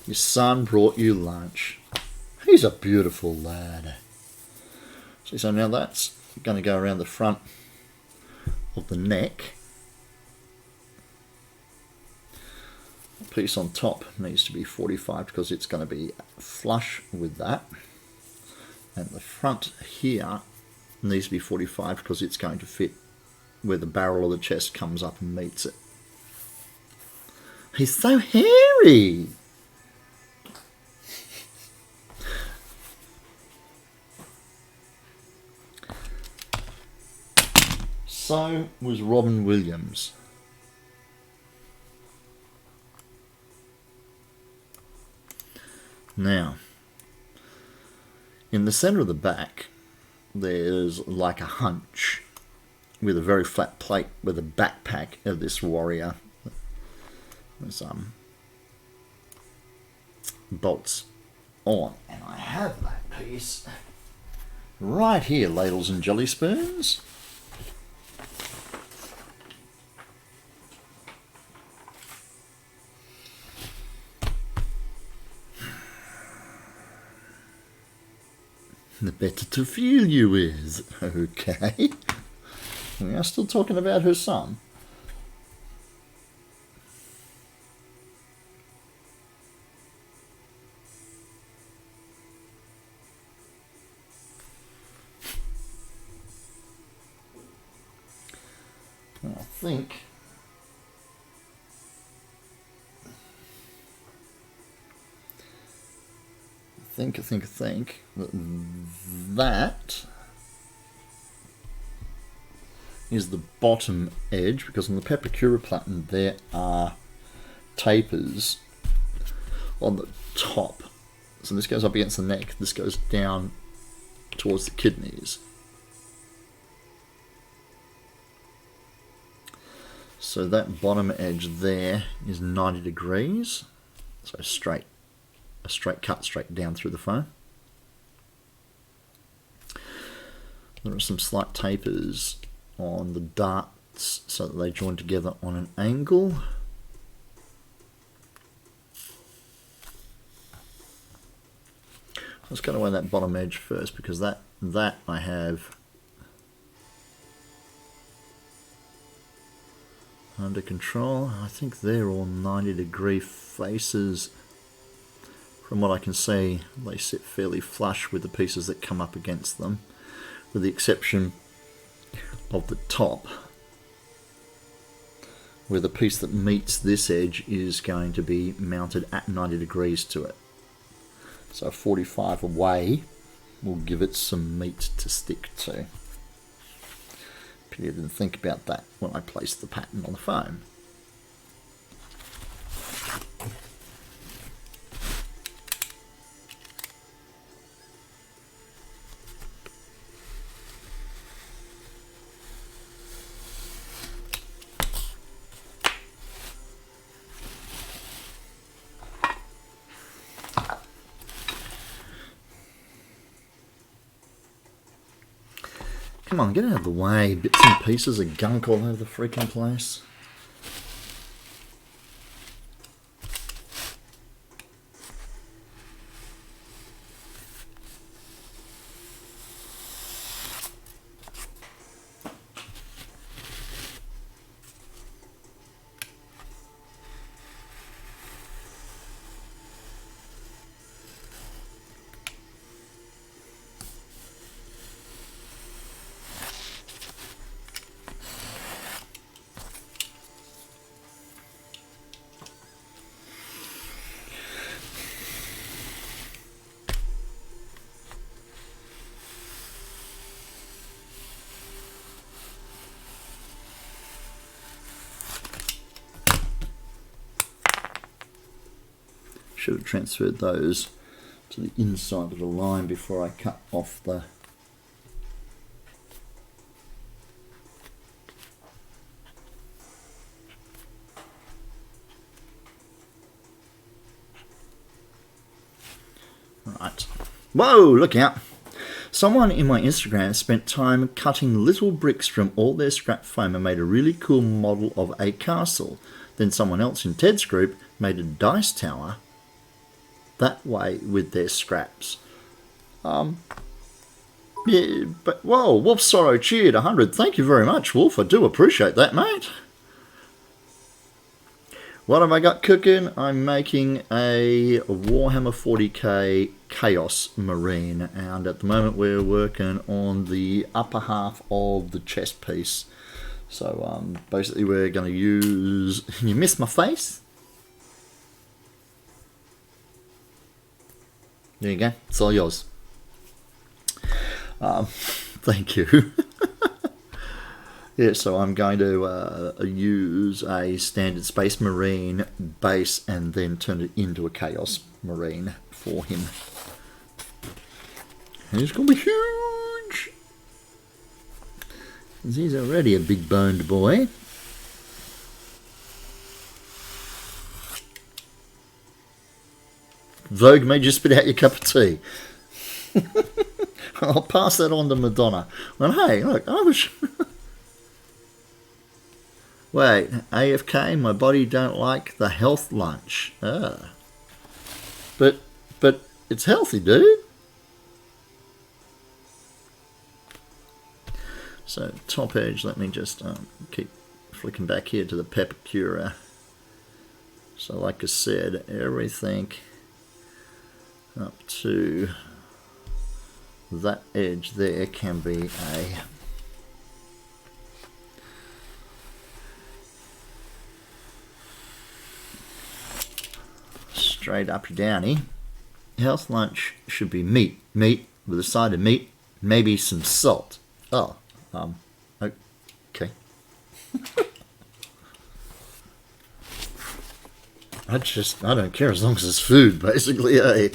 [SPEAKER 1] Your son brought you lunch. He's a beautiful lad. See, so now that's going to go around the front of the neck. The piece on top needs to be 45 because it's going to be flush with that. And the front here needs to be 45 because it's going to fit where the barrel of the chest comes up and meets it. He's so hairy! So was Robin Williams. Now, in the centre of the back, there's like a hunch with a very flat plate with a backpack of this warrior. There's bolts on, and I have that piece right here, ladles and jelly spoons. The better to feel you is. Okay. We are still talking about her son. And I think that is the bottom edge, because on the Pepakura platen there are tapers on the top. So this goes up against the neck, this goes down towards the kidneys. So that bottom edge there is 90 degrees, so a straight cut straight down through the foam. There are some slight tapers on the darts so that they join together on an angle. Let's cut away that bottom edge first, because that I have under control. I think they're all 90-degree faces. From what I can see, they sit fairly flush with the pieces that come up against them, with the exception of the top, where the piece that meets this edge is going to be mounted at 90 degrees to it. So 45 away will give it some meat to stick to. Pity I didn't think about that when I placed the pattern on the foam. Come on, get out of the way. Bits and pieces of gunk all over the freaking place. Should have transferred those to the inside of the line before I cut off the Right. Whoa, look out. Someone in my Instagram spent time cutting little bricks from all their scrap foam and made a really cool model of a castle. Then someone else in Ted's group made a dice tower that way with their scraps. Yeah, but whoa, Wolf Sorrow cheered 100. Thank you very much, Wolf. I do appreciate that, mate. What have I got cooking? I'm making a Warhammer 40k Chaos Marine, and at the moment we're working on the upper half of the chest piece. So basically we're going to use... You missed my face? There you go. It's all yours. Thank you. Yeah, so I'm going to use a standard Space Marine base and then turn it into a Chaos Marine for him. And he's going to be huge! Because he's already a big boned boy. Vogue made you spit out your cup of tea. I'll pass that on to Madonna. Well, hey, look, I was... Wait, AFK, my body don't like the health lunch. Ah. But it's healthy, dude. So, top edge, let me just keep flicking back here to the pepper curer. So, like I said, everything up to that edge there can be a straight up downy. Health lunch should be meat with a side of meat, maybe some salt. Oh, okay. I don't care as long as it's food, basically, eh?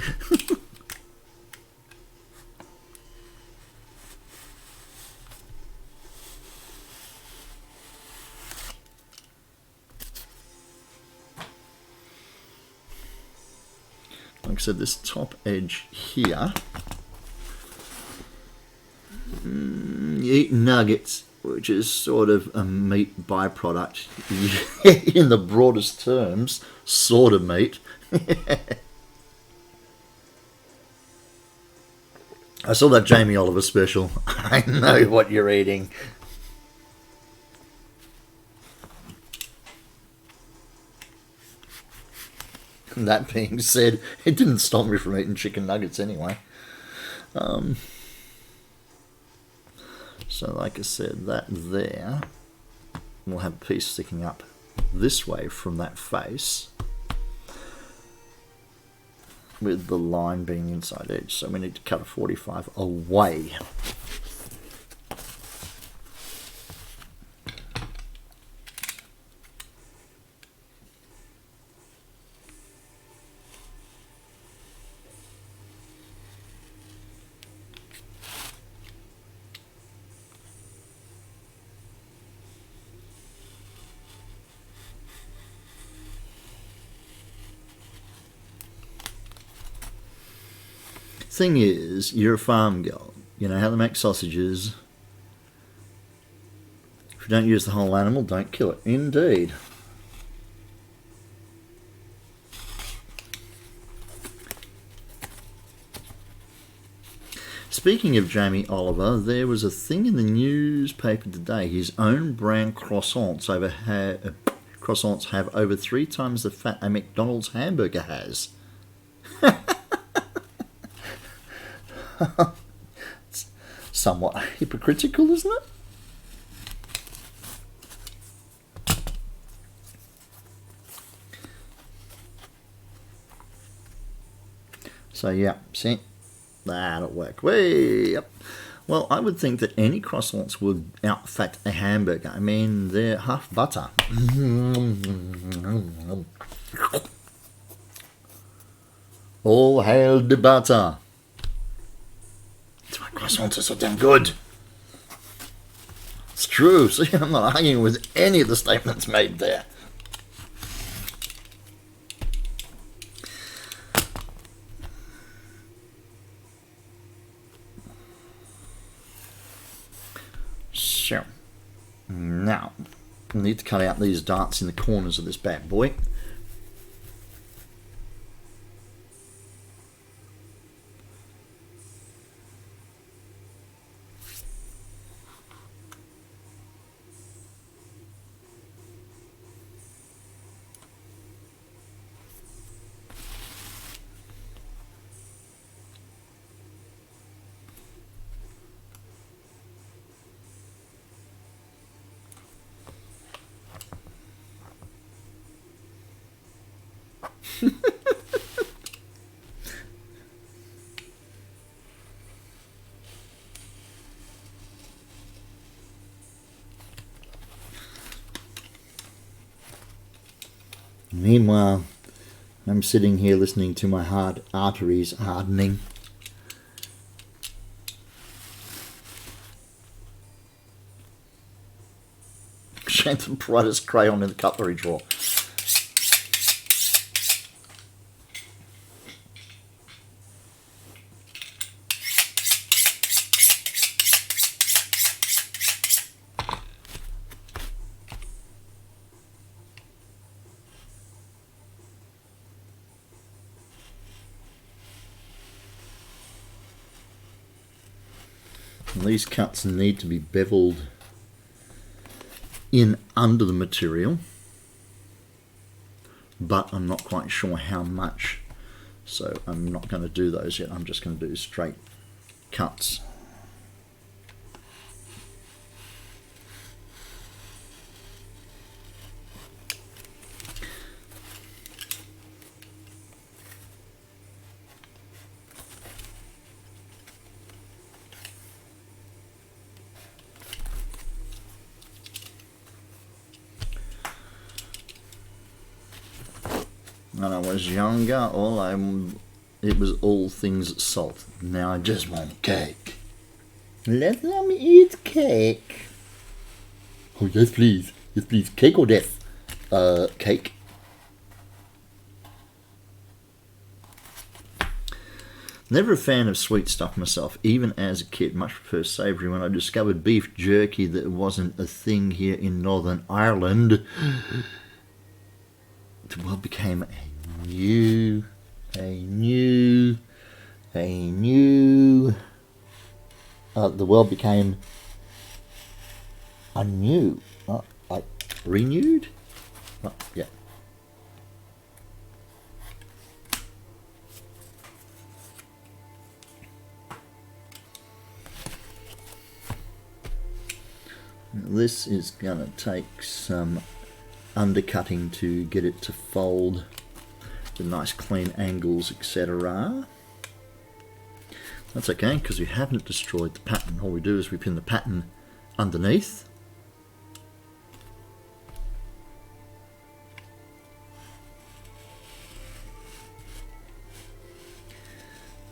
[SPEAKER 1] Like I said, this top edge here, you eat nuggets, which is sort of a meat byproduct in the broadest terms, sort of meat. I saw that Jamie Oliver special. I know what you're eating. That being said, it didn't stop me from eating chicken nuggets anyway. So like I said, that there, we'll have a piece sticking up this way from that face, with the line being inside edge. So we need to cut a 45 away. Thing is, you're a farm girl. You know how to make sausages. If you don't use the whole animal, don't kill it. Indeed. Speaking of Jamie Oliver, there was a thing in the newspaper today. His own brand croissants have over 3 times the fat a McDonald's hamburger has. It's somewhat hypocritical, isn't it? So yeah, see, that'll work. Way up. Well, I would think that any croissants would out-fat a hamburger. I mean, they're half butter. All hail the butter. My croissants are so damn good. It's true. See, I'm not arguing with any of the statements made there. Now, I need to cut out these darts in the corners of this bad boy. Meanwhile, I'm sitting here listening to my heart arteries hardening. Shame the brightest crayon in the cutlery drawer. And these cuts need to be beveled in under the material, but I'm not quite sure how much, so I'm not going to do those yet. I'm just going to do straight cuts. When I was younger, it was all things salt. Now I just want cake. Let them eat cake. Oh yes, please. Yes, please. Cake or death? Cake. Never a fan of sweet stuff myself, even as a kid. Much prefer savoury. When I discovered beef jerky that wasn't a thing here in Northern Ireland, the world became a new. The world became anew, like renewed. Yeah. This is gonna take some undercutting to get it to fold with nice clean angles, etc. That's okay, because we haven't destroyed the pattern. All we do is we pin the pattern underneath.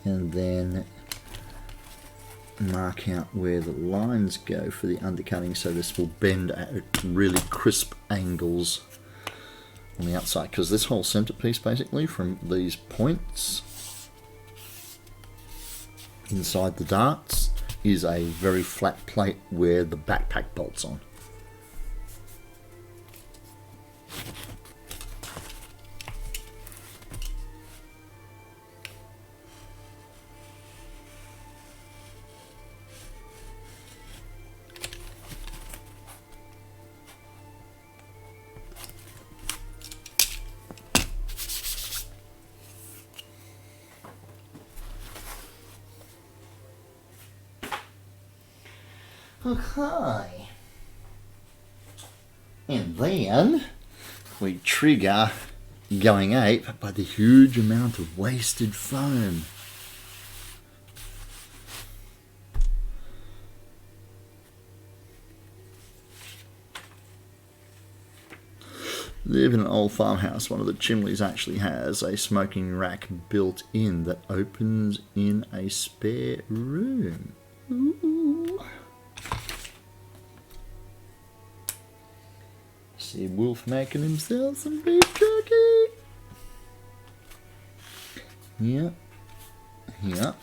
[SPEAKER 1] And then mark out where the lines go for the undercutting, so this will bend at really crisp angles on the outside, because this whole centerpiece basically from these points inside the darts is a very flat plate where the backpack bolts on. Okay. And then we trigger going ape by the huge amount of wasted foam. Live in an old farmhouse. One of the chimneys actually has a smoking rack built in that opens in a spare room. Ooh. See Wolf making himself some beef jerky. Here, here,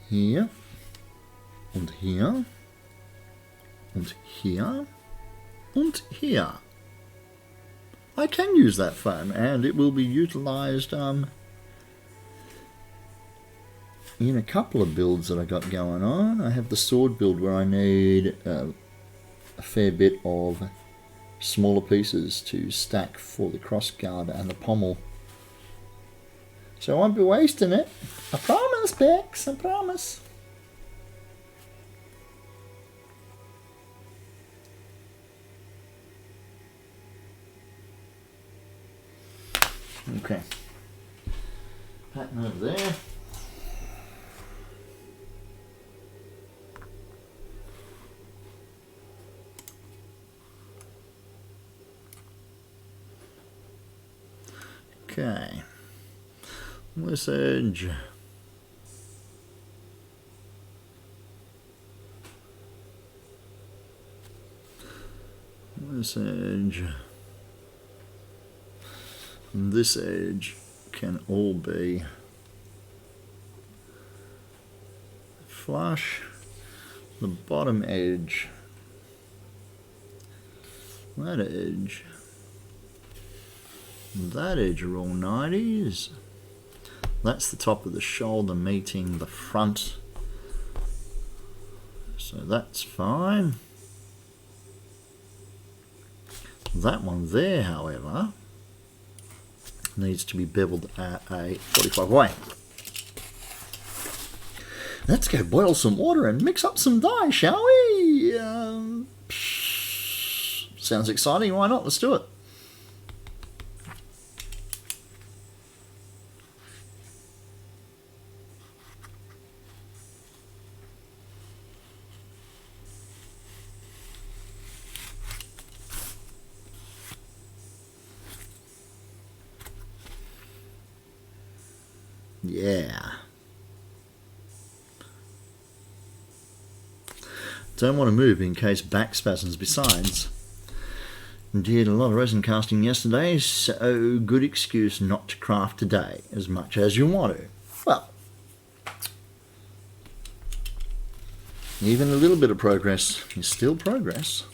[SPEAKER 1] here, and here, and here, and here. I can use that foam, and it will be utilised in a couple of builds that I got going on. I have the sword build where I need a fair bit of smaller pieces to stack for the crossguard and the pommel. So I won't be wasting it. I promise, Bex, I promise. Okay. Pattern over there. Okay. This edge. This edge. And this edge can all be flush. The bottom edge. That edge. That edge are all 90s. That's the top of the shoulder meeting the front. So that's fine. That one there, however, needs to be beveled at a 45 away. Let's go boil some water and mix up some dye, shall we? Sounds exciting, why not? Let's do it. Yeah. Don't want to move in case back spasms. Besides, did a lot of resin casting yesterday, so good excuse not to craft today as much as you want to. Well, even a little bit of progress is still progress.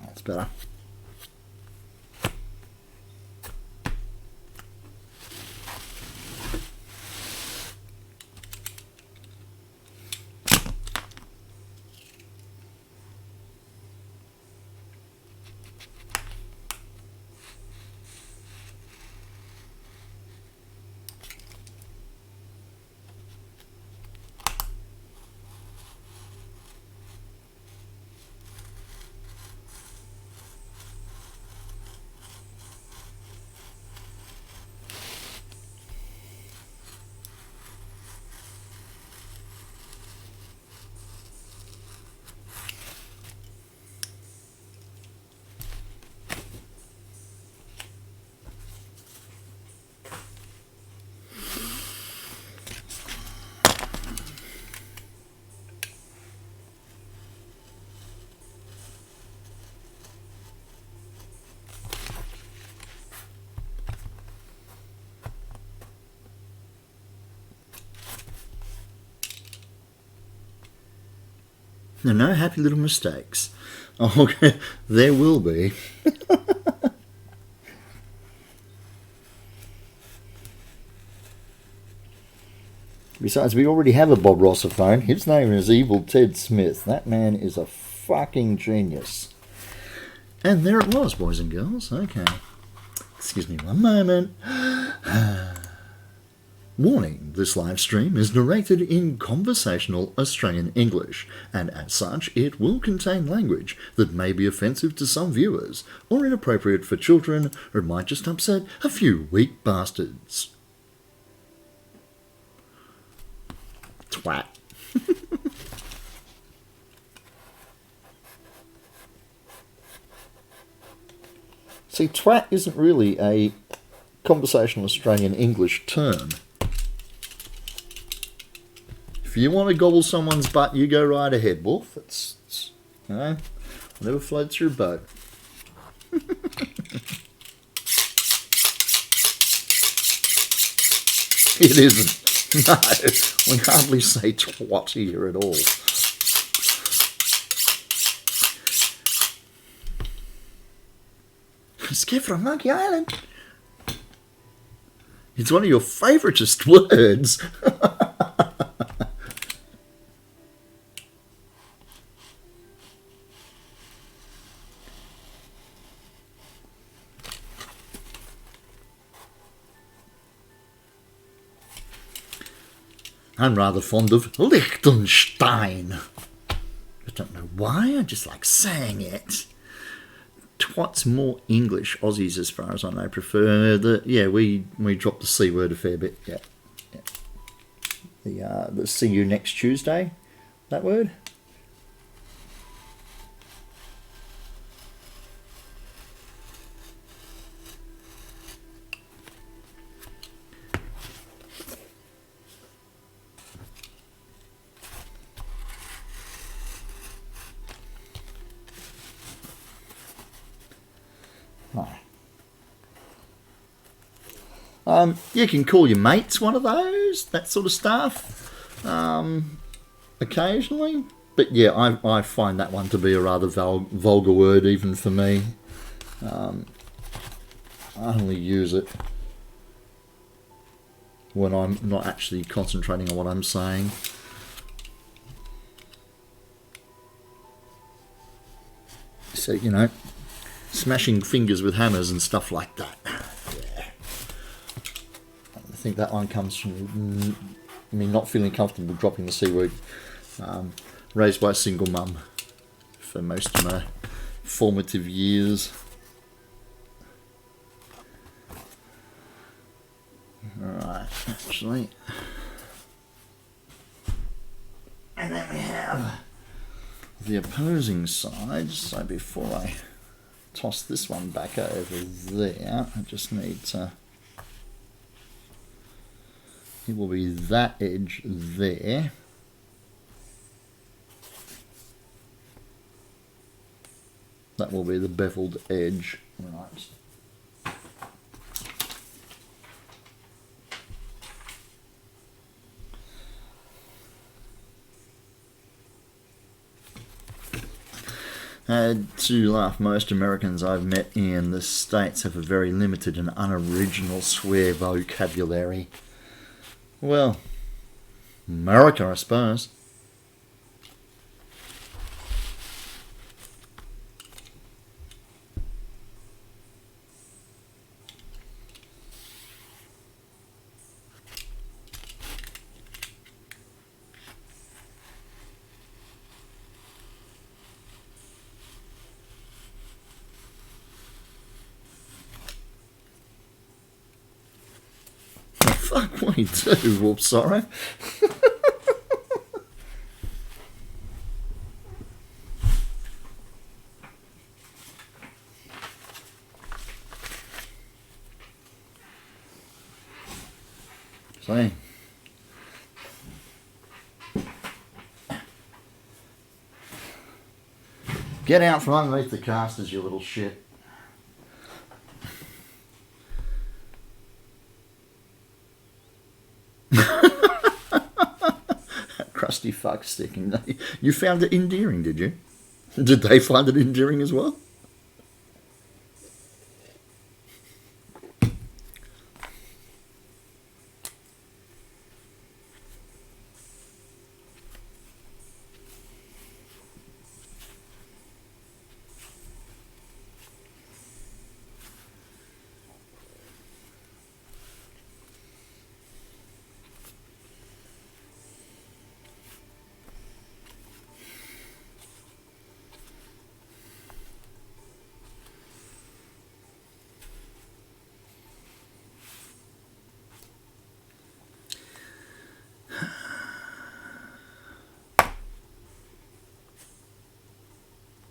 [SPEAKER 1] That's better. No happy little mistakes. Okay, there will be. Besides, we already have a Bob Rossiphone. His name is Evil Ted Smith. That man is a fucking genius. And there it was, boys and girls. Okay. Excuse me one moment. Warning, this live stream is narrated in conversational Australian English, and as such it will contain language that may be offensive to some viewers, or inappropriate for children, or might just upset a few weak bastards. Twat. See, twat isn't really a conversational Australian English term. If you want to gobble someone's butt, you go right ahead, Wolf. It's you know, whatever floats your boat. It isn't. No, we hardly say twat here at all. Escape from Monkey Island. It's one of your favoritist words. I'm rather fond of Liechtenstein. I don't know why, I just like saying it. Twat's more English. Aussies, as far as I know, prefer the... Yeah, we drop the C word a fair bit. Yeah. The see you next Tuesday, that word. You can call your mates one of those, that sort of stuff, occasionally. But yeah, I find that one to be a rather vulgar word, even for me. I only use it when I'm not actually concentrating on what I'm saying. So, you know, smashing fingers with hammers and stuff like that. I think that one comes from me not feeling comfortable dropping the C word. Raised by a single mum for most of my formative years. Alright, actually. And then we have the opposing side. So before I toss this one back over there, I just need to... It will be that edge there. That will be the beveled edge. Right. To laugh, most Americans I've met in the States have a very limited and unoriginal swear vocabulary. Well, America, I suppose. Fuck we do, whoops, sorry. See. Get out from underneath the casters, you little shit. crusty fuckstick. And you found it endearing, did you? Did they find it endearing as well?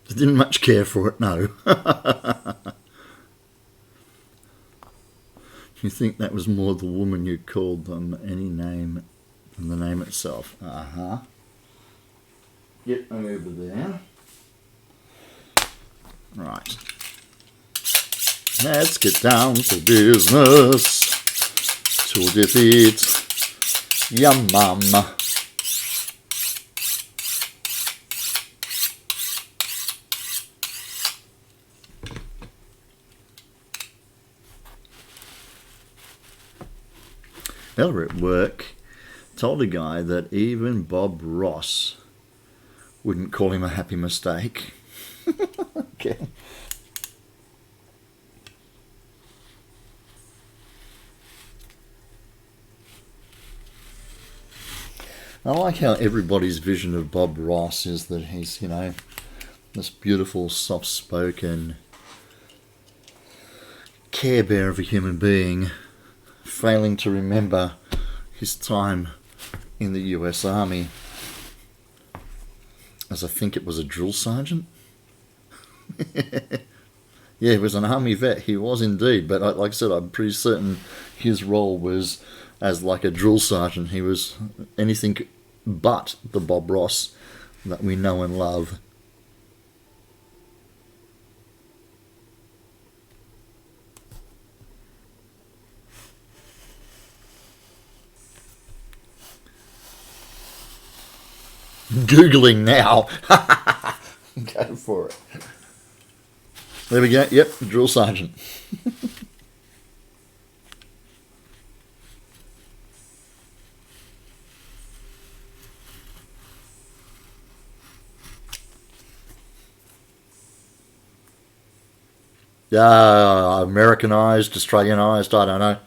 [SPEAKER 1] I didn't much care for it, no. You think that was more the woman you called them any name than the name itself? Uh-huh. Get over there. Right. Let's get down to business. To defeat your mum. Elder at work told a guy that even Bob Ross wouldn't call him a happy mistake. Okay. I like how everybody's vision of Bob Ross is that he's, you know, this beautiful, soft-spoken care bear of a human being, failing to remember his time in the US Army as I think it was a drill sergeant. Yeah, he was an army vet. He was indeed, but like I said, I'm pretty certain his role was as like a drill sergeant. He was anything but the Bob Ross that we know and love. Googling now. Go for it. There we go. Yep, drill sergeant. Americanized, Australianized, I don't know.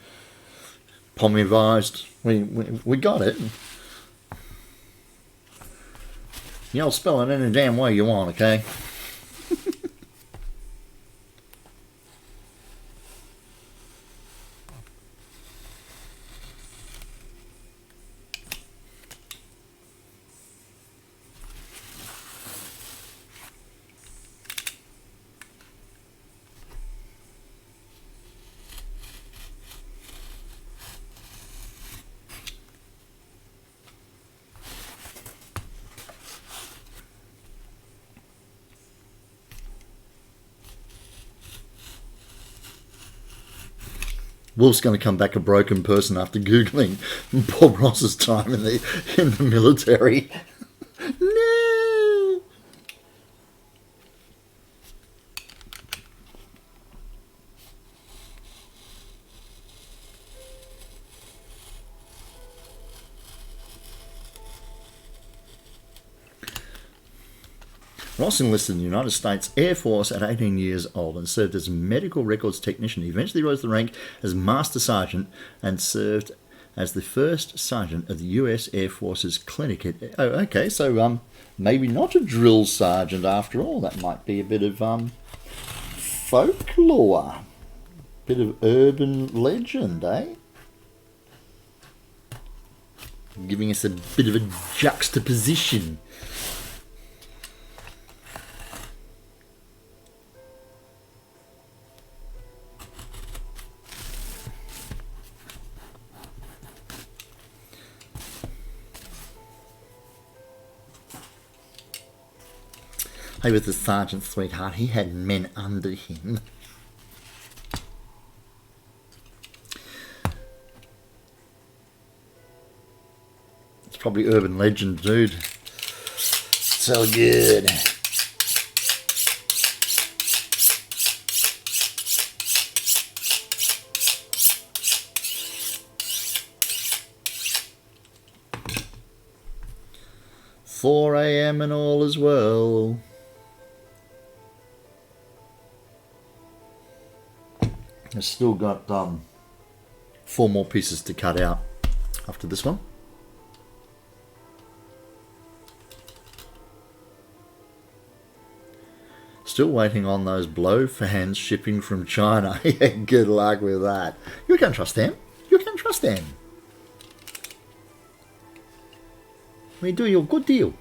[SPEAKER 1] Pomivized. We got it. You'll spell it any damn way you want, okay? Wolf's going to come back a broken person after Googling Bob Ross's time in the military. No! Ross enlisted in the United States Air Force at 18 years old and served as a medical records technician. He eventually rose to the rank as Master Sergeant and served as the first sergeant of the U.S. Air Force's clinic. Oh, okay, so maybe not a drill sergeant after all. That might be a bit of folklore, bit of urban legend, eh? Giving us a bit of a juxtaposition. He was the sergeant's sweetheart. He had men under him. It's probably urban legend, dude. So good. "4 a.m. and all is well." I've still got 4 more pieces to cut out after this one. Still waiting on those blow fans shipping from China. Yeah, good luck with that. You can trust them. You can trust them. We do you a good deal.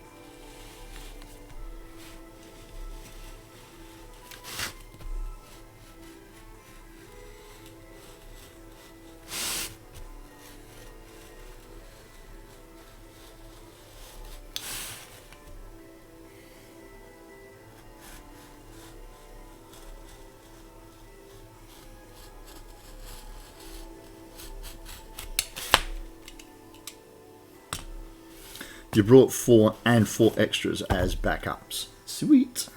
[SPEAKER 1] You brought 4 and 4 extras as backups. Sweet.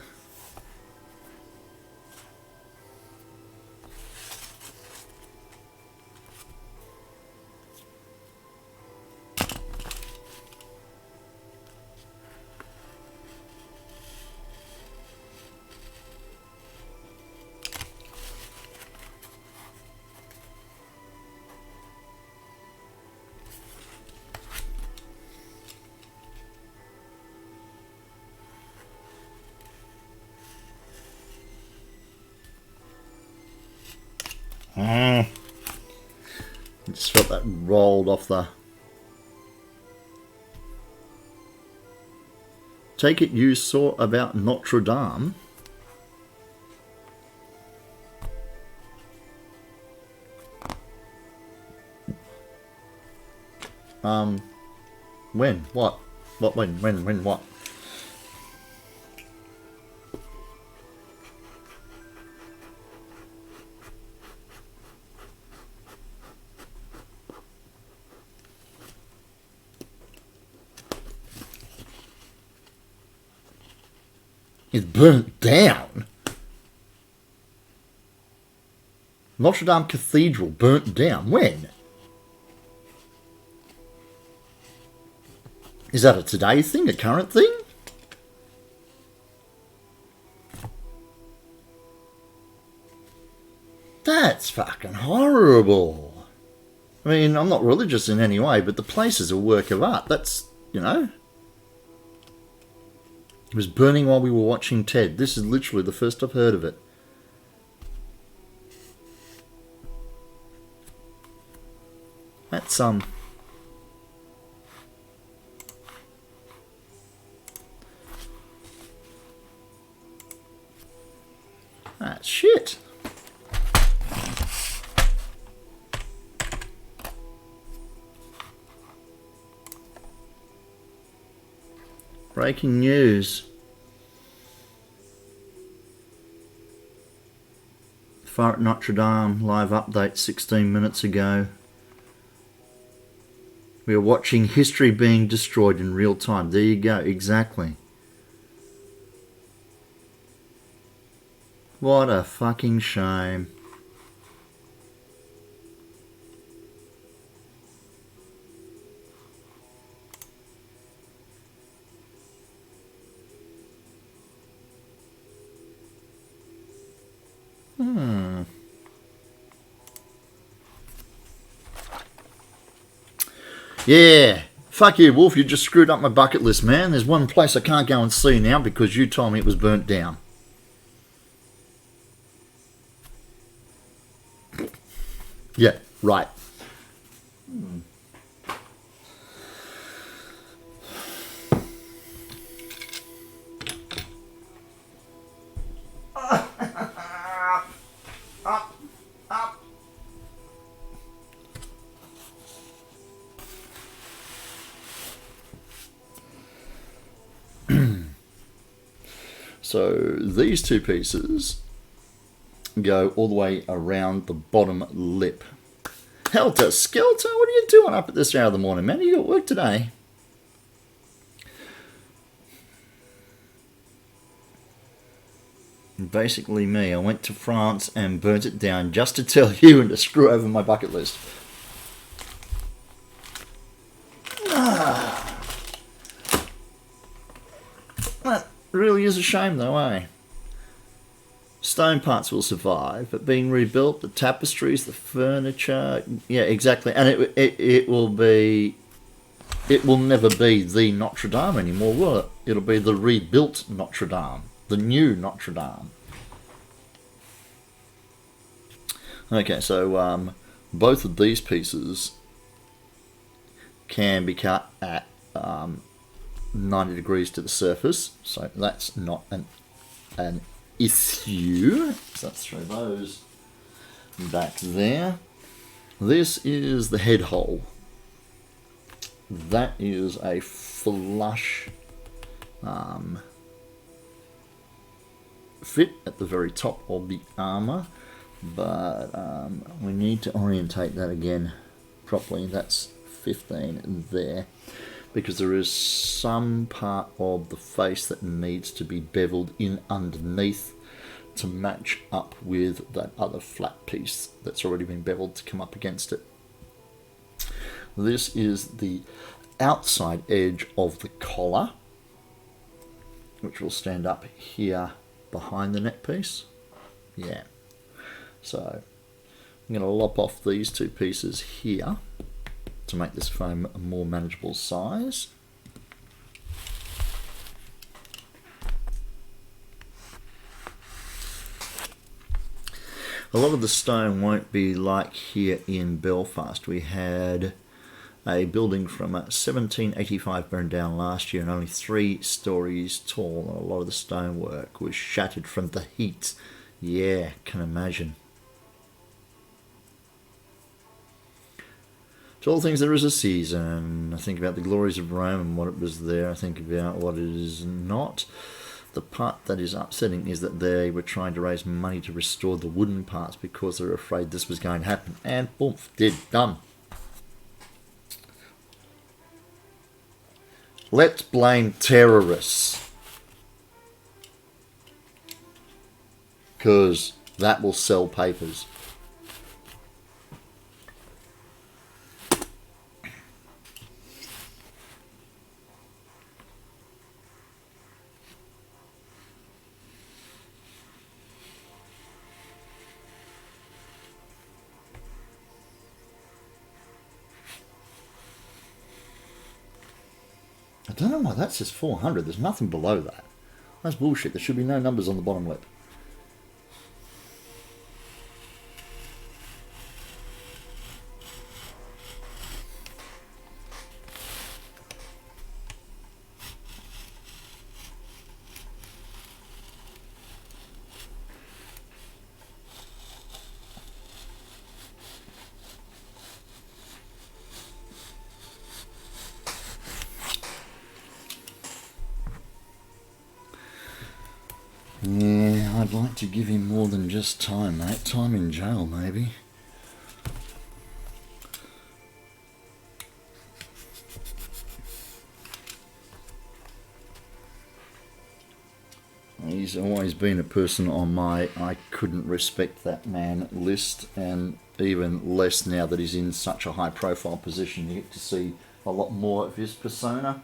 [SPEAKER 1] Just felt that rolled off the... Take it you saw about Notre Dame. When? What? What? When? What? It's burnt down. Notre Dame Cathedral burnt down. When? Is that a today thing? A current thing? That's fucking horrible. I mean, I'm not religious in any way, but the place is a work of art. That's, you know... It was burning while we were watching Ted. This is literally the first I've heard of it. That's That's shit. Breaking news. Fire at Notre Dame, live update 16 minutes ago. We are watching history being destroyed in real time. There you go, exactly. What a fucking shame. Yeah. Fuck you, Wolf. You just screwed up my bucket list, man. There's one place I can't go and see now because you told me it was burnt down. Yeah, right. So these 2 pieces go all the way around the bottom lip. Helter Skelter, what are you doing up at this hour of the morning, man? You got work today? Basically me. I went to France and burnt it down just to tell you and to screw over my bucket list. That really is a shame though, eh? Stone parts will survive, but being rebuilt, the tapestries, the furniture, yeah, exactly. And it will be, it will never be the Notre Dame anymore, will it? It'll be the rebuilt Notre Dame, the new Notre Dame. Okay, so both of these pieces can be cut at 90 degrees to the surface, so that's not an issue. So let's throw those back there. This is the head hole. That is a flush fit at the very top of the armour, but we need to orientate that again properly. That's 15 there, because there is some part of the face that needs to be beveled in underneath to match up with that other flat piece that's already been beveled to come up against it. This is the outside edge of the collar, which will stand up here behind the neck piece. Yeah. So I'm going to lop off these two pieces here to make this foam a more manageable size. A lot of the stone won't be like here in Belfast. We had a building from 1785 burned down last year and only 3 stories tall, and a lot of the stonework was shattered from the heat. Yeah, can imagine. To all things there is a season. I think about the glories of Rome and what it was there. I think about what it is not. The part that is upsetting is that they were trying to raise money to restore the wooden parts because they were afraid this was going to happen. And boom, done. Let's blame terrorists, because that will sell papers. I don't know why that says 400. There's nothing below that. That's bullshit. There should be no numbers on the bottom lip. Yeah, I'd like to give him more than just time, mate. Time in jail, maybe. He's always been a person on my I couldn't respect that man list, and even less now that he's in such a high profile position. You get to see a lot more of his persona.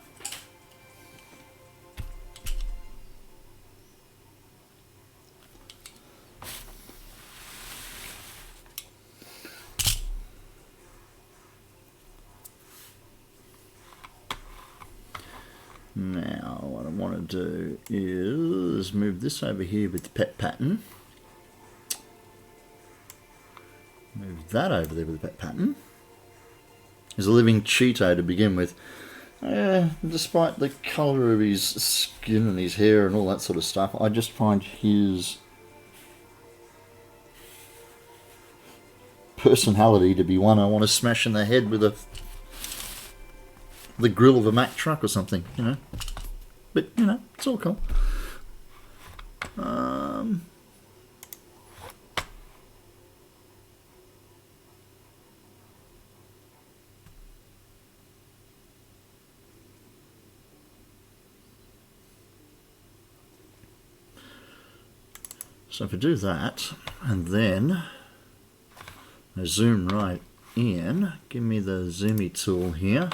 [SPEAKER 1] Now what I want to do is move this over here with the pet pattern. Move that over there with the pet pattern. He's a living Cheeto to begin with. Despite the colour of his skin and his hair and all that sort of stuff, I just find his personality to be one I want to smash in the head with the grill of a Mack truck or something, you know. But, you know, it's all cool. So if I do that, and then I zoom right in, give me the zoomy tool here.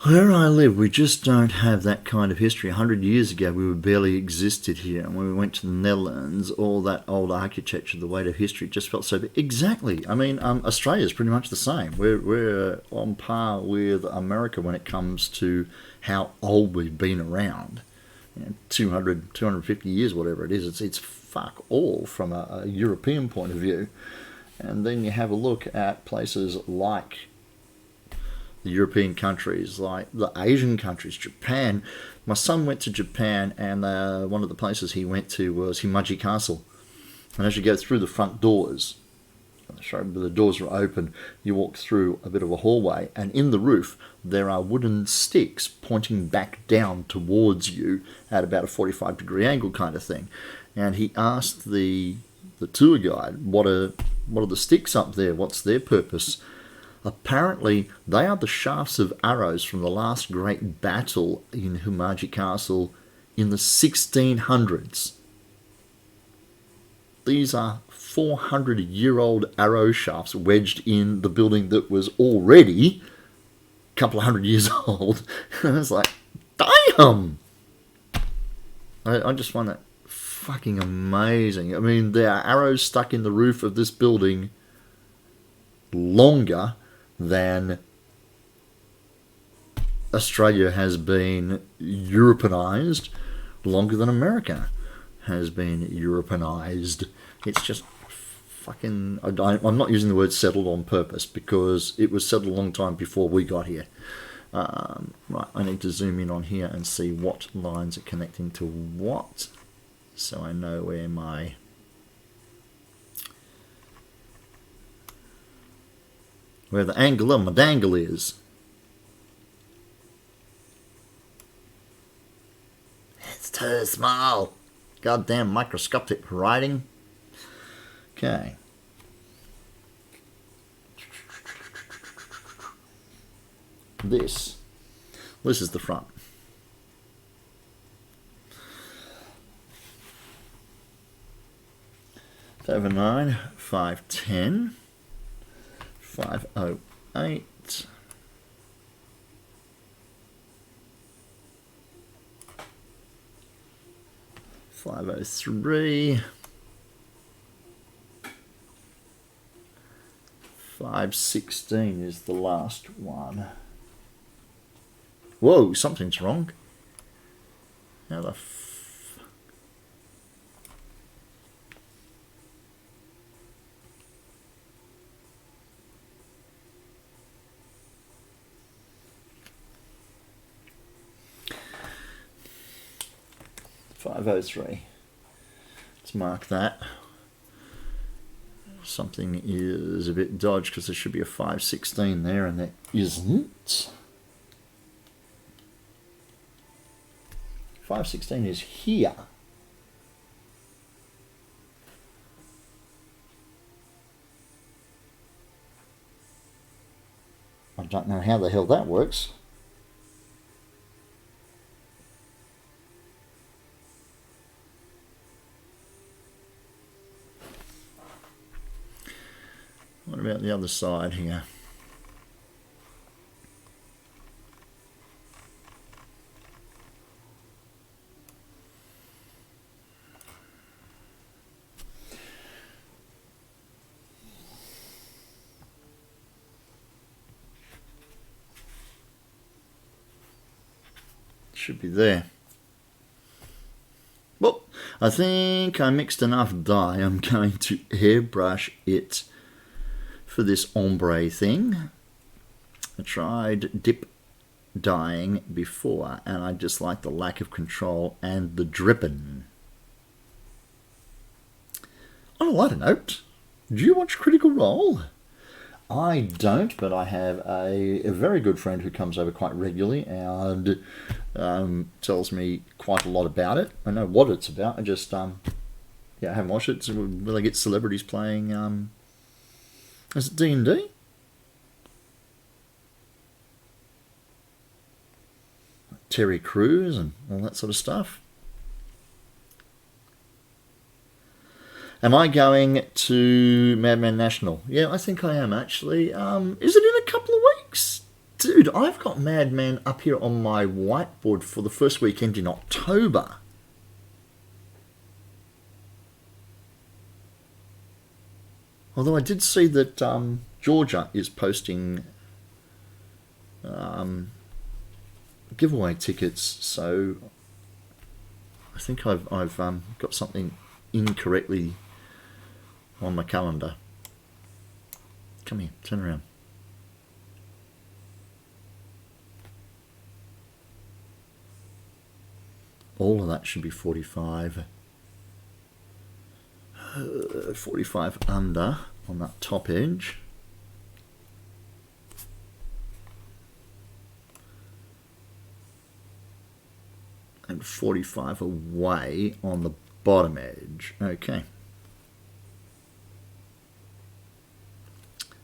[SPEAKER 1] Where I live, we just don't have that kind of history. 100 years ago, we barely existed here. And when we went to the Netherlands, all that old architecture, the weight of history just felt so big. Exactly. I mean, Australia's pretty much the same. We're on par with America when it comes to how old we've been around. 200, 250 years, whatever it is. It's fuck all from a European point of view. And then you have a look at places like the European countries, like the Asian countries, Japan. My son went to Japan, and one of the places he went to was Himeji Castle. And as you go through the front doors, the doors are open, you walk through a bit of a hallway, and in the roof there are wooden sticks pointing back down towards you at about a 45-degree angle kind of thing. And he asked the tour guide, what are the sticks up there? What's their purpose? Apparently, they are the shafts of arrows from the last great battle in Himeji Castle in the 1600s. These are 400-year-old arrow shafts wedged in the building that was already a couple of hundred years old. And I was like, damn! I just find that fucking amazing. I mean, there are arrows stuck in the roof of this building longer than Australia has been Europeanized, longer than America has been Europeanized. It's just fucking... I'm not using the word settled on purpose, because it was settled a long time before we got here. Right, I need to zoom in on here and see what lines are connecting to what, so I know where my... where the angle of my dangle is. It's too small. Goddamn microscopic writing. Okay. This is the front. Over 9, 510. 508, 503, 516 is the last one. Whoa, something's wrong. How the 503. Let's mark that. Something is a bit dodged because there should be a 516 there, and there isn't. 516 is here. I don't know how the hell that works. What about the other side here? Should be there. Well, I think I mixed enough dye. I'm going to airbrush it for this ombre thing. I tried dip dyeing before, and I just like the lack of control and the dripping. On a lighter note, do you watch Critical Role? I don't, but I have a very good friend who comes over quite regularly and tells me quite a lot about it. I know what it's about. I just I haven't watched it. So will I get celebrities playing? Is it D&D? Terry Crews and all that sort of stuff. Am I going to Madman National? Yeah, I think I am actually. Is it in a couple of weeks? Dude, I've got Madman up here on my whiteboard for the first weekend in October. Although I did see that Georgia is posting giveaway tickets, so I think I've got something incorrectly on my calendar. Come here, turn around. All of that should be 45. 45 under on that top edge. And 45 away on the bottom edge. Okay.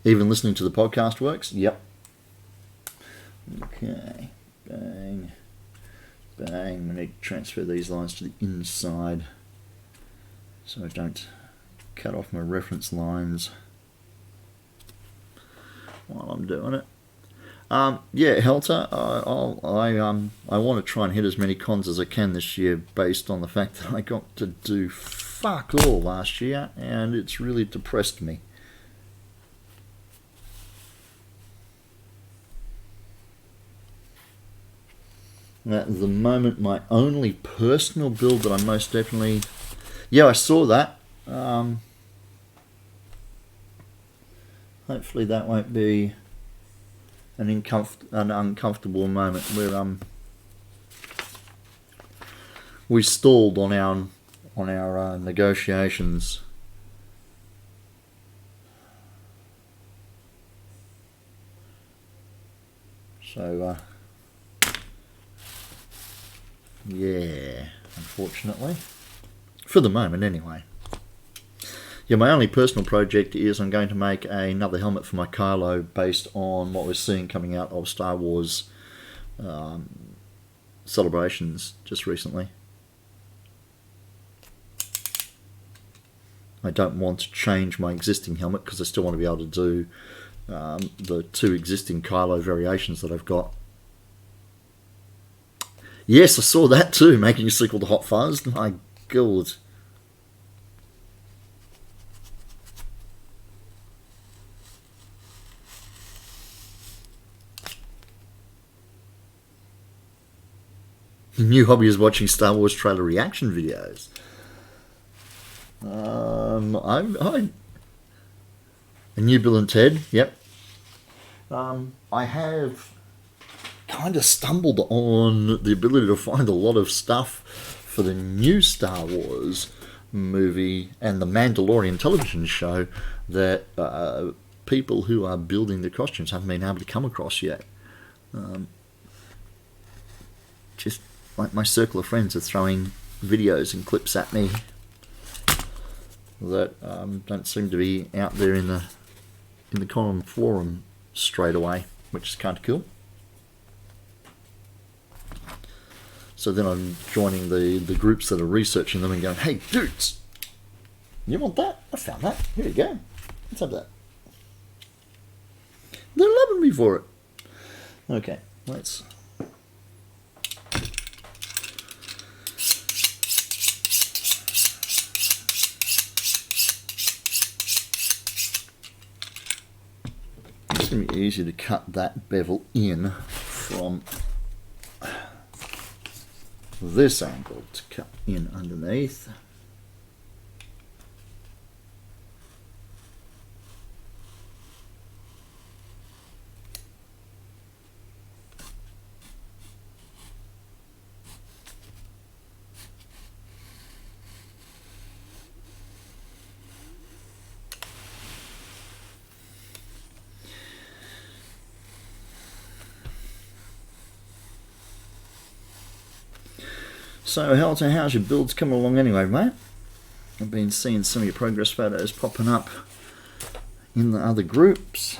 [SPEAKER 1] Even listening to the podcast works? Yep. Okay. Bang. Bang. We need to transfer these lines to the inside so I don't cut off my reference lines while I'm doing it. Yeah, Helter, I want to try and hit as many cons as I can this year based on the fact that I got to do fuck all last year and it's really depressed me. At the moment, my only personal build that I'm most definitely... Yeah, I saw that. Hopefully that won't be an uncomfortable moment where we stalled on our negotiations. So yeah, unfortunately, for the moment anyway. Yeah, my only personal project is I'm going to make another helmet for my Kylo based on what we're seeing coming out of Star Wars celebrations just recently. I don't want to change my existing helmet because I still want to be able to do the two existing Kylo variations that I've got. Yes, I saw that too, making a sequel to Hot Fuzz. My God. New hobby is watching Star Wars trailer reaction videos. A new Bill and Ted, yep. I have kind of stumbled on the ability to find a lot of stuff for the new Star Wars movie and the Mandalorian television show that people who are building the costumes haven't been able to come across yet. Just like my circle of friends are throwing videos and clips at me that don't seem to be out there in the common forum straight away, which is kind of cool. So then I'm joining the groups that are researching them and going, hey dudes, you want that? I found that. Here you go. Let's have that. They're loving me for it. Okay, let's... It's going to be easy to cut that bevel in from this angle to cut in underneath. So, Helter, how's your builds coming along anyway, mate? I've been seeing some of your progress photos popping up in the other groups.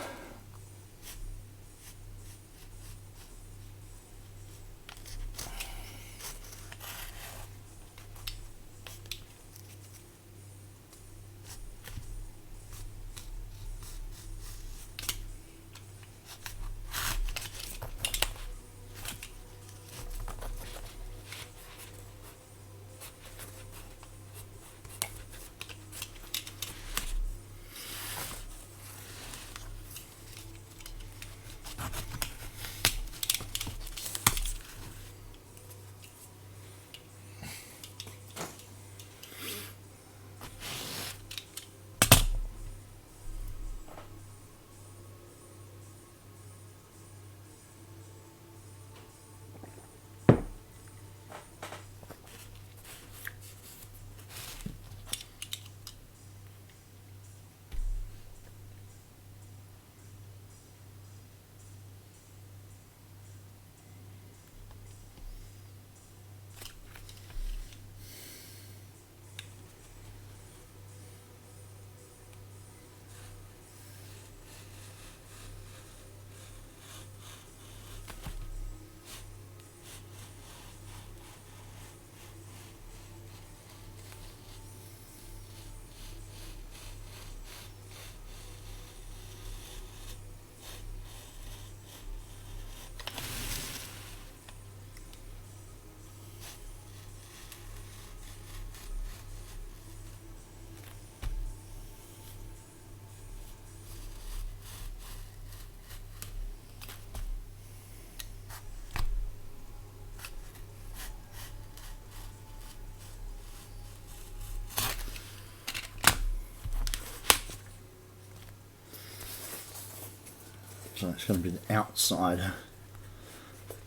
[SPEAKER 1] So it's going to be the outside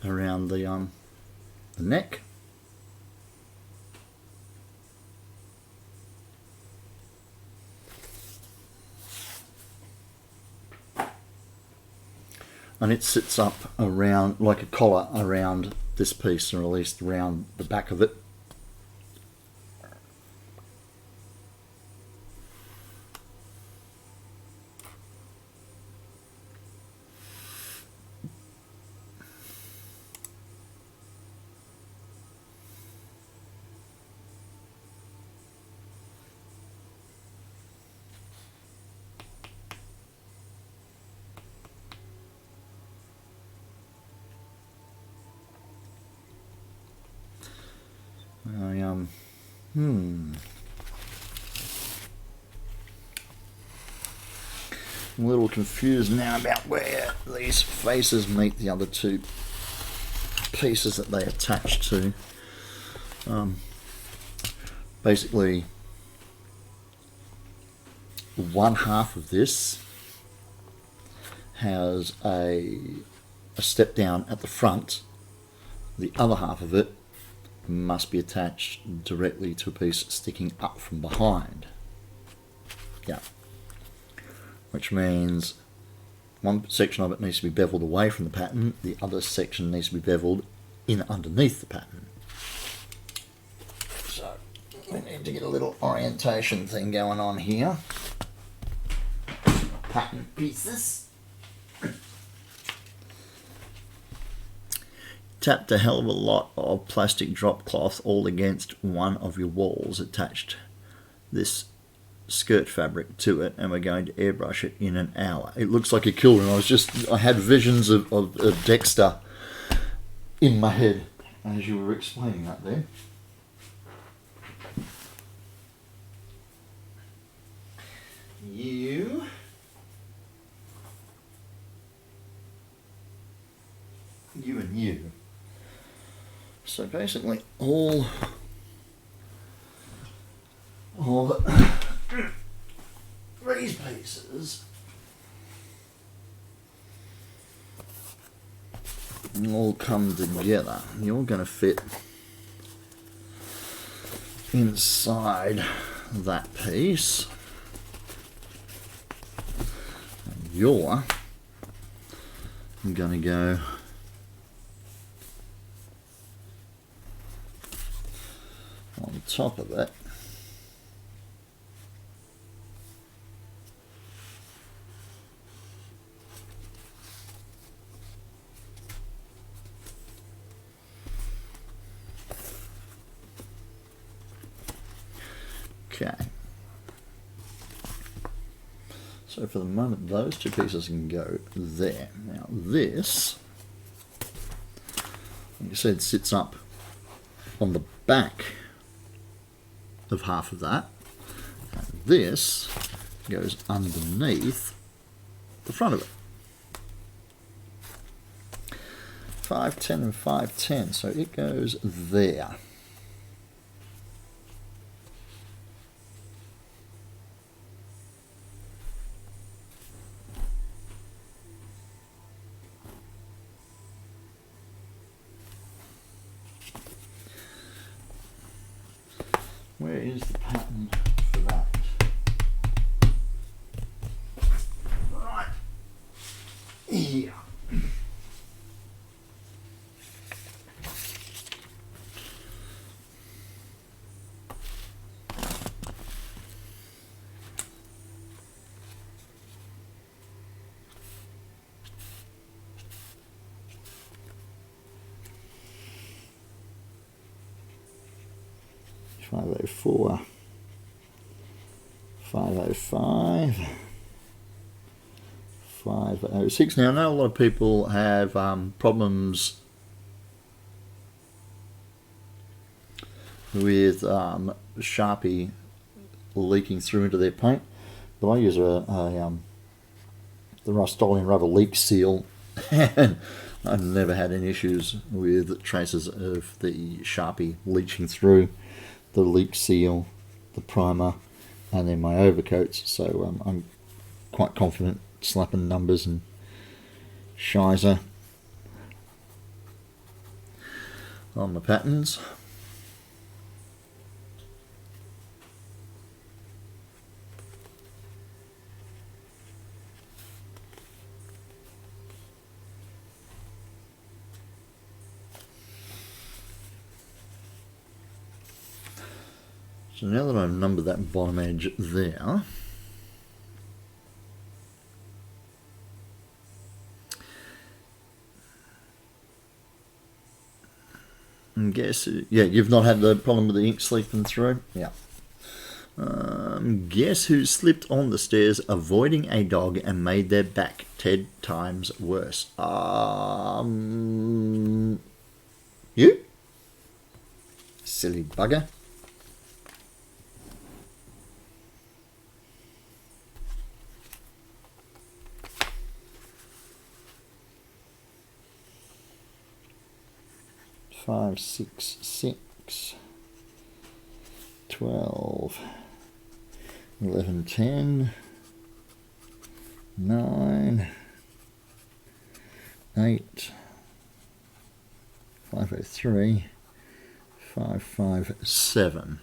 [SPEAKER 1] around the neck. And it sits up around like a collar around this piece, or at least around the back of it. I'm a little confused now about where these faces meet the other two pieces that they attach to. Basically, one half of this has a step down at the front. The other half of it must be attached directly to a piece sticking up from behind. Yeah. Which means one section of it needs to be beveled away from the pattern, the other section needs to be beveled in underneath the pattern. So we need to get a little orientation thing going on here. Pattern pieces. Tapped a hell of a lot of plastic drop cloth all against one of your walls, attached this skirt fabric to it, and we're going to airbrush it in an hour. It looks like a killer, and I had visions of Dexter in my head as you were explaining that there. You and you. So basically all these pieces all come together. You're going to fit inside that piece, and you're going to go on top of it. Okay. So for the moment, those two pieces can go there. Now this, like I said, sits up on the back of half of that, and this goes underneath the front of it. 510 and 510, so it goes there. Where is the pattern for that? Right here. .504, 505, 506. Now I know a lot of people have problems with Sharpie leaking through into their paint, but I use the Rust-Oleum rubber leak seal, and I've never had any issues with traces of the Sharpie leaching through the leak seal, the primer, and then my overcoats. So I'm quite confident slapping numbers and Shizer on the patterns. So now that I've numbered that bottom edge there, and guess, yeah, you've not had the problem with the ink sleeping through? Yeah. Guess who slipped on the stairs avoiding a dog and made their back 10 times worse? You? Silly bugger. Five, 6, 6, 12, 11, 10, 9, 8, 503, 557.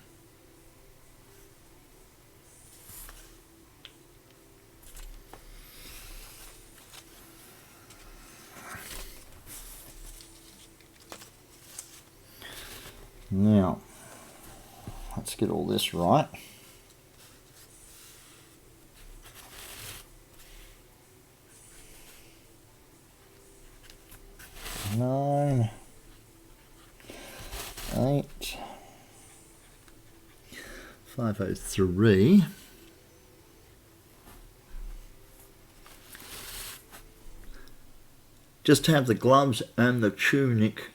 [SPEAKER 1] Now, let's get all this right. Nine, 8, 503. Just have the gloves and the tunic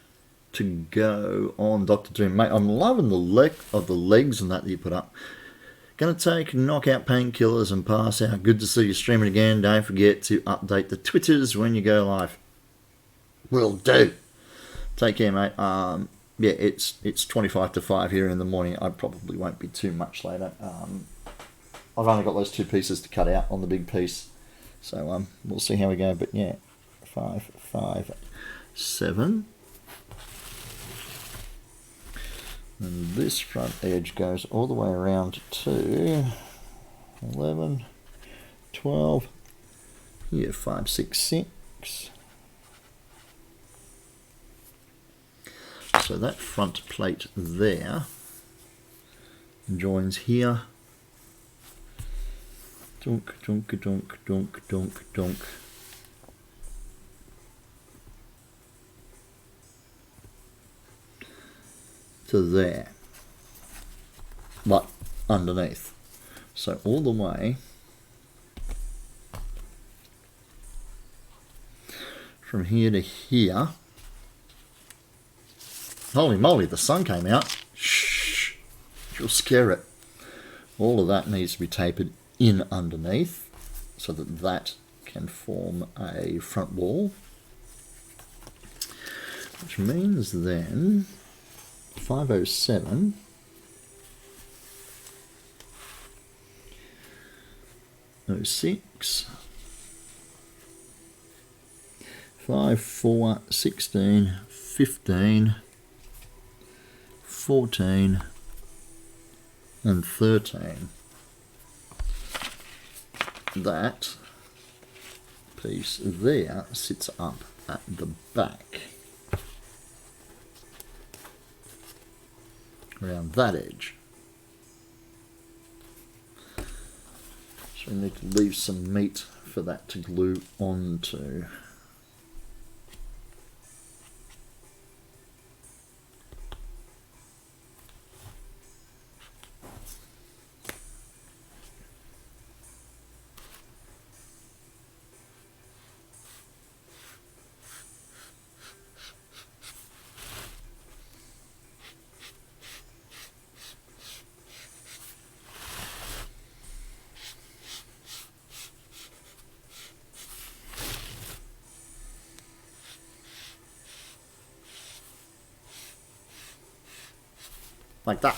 [SPEAKER 1] to go on Dr. Doom. Mate, I'm loving the leg of the legs and that you put up. Gonna take knockout painkillers and pass out. Good to see you streaming again. Don't forget to update the Twitters when you go live. Will do. Take care, mate. Yeah, it's 25 to 5 here in the morning. I probably won't be too much later. I've only got those 2 pieces to cut out on the big piece, so we'll see how we go. But yeah, 5, 5, 7. And this front edge goes all the way around to 11, 12, here 5, 6, 6. So that front plate there joins here. Dunk, dunk, dunk, dunk, dunk, dunk. To there, but underneath. So all the way from here to here. Holy moly, the sun came out. Shh, you'll scare it. All of that needs to be tapered in underneath so that that can form a front wall, which means then 507 06 5 4 16 15 14 and 13. That piece there sits up at the back around that edge. So we need to leave some meat for that to glue onto. Like that.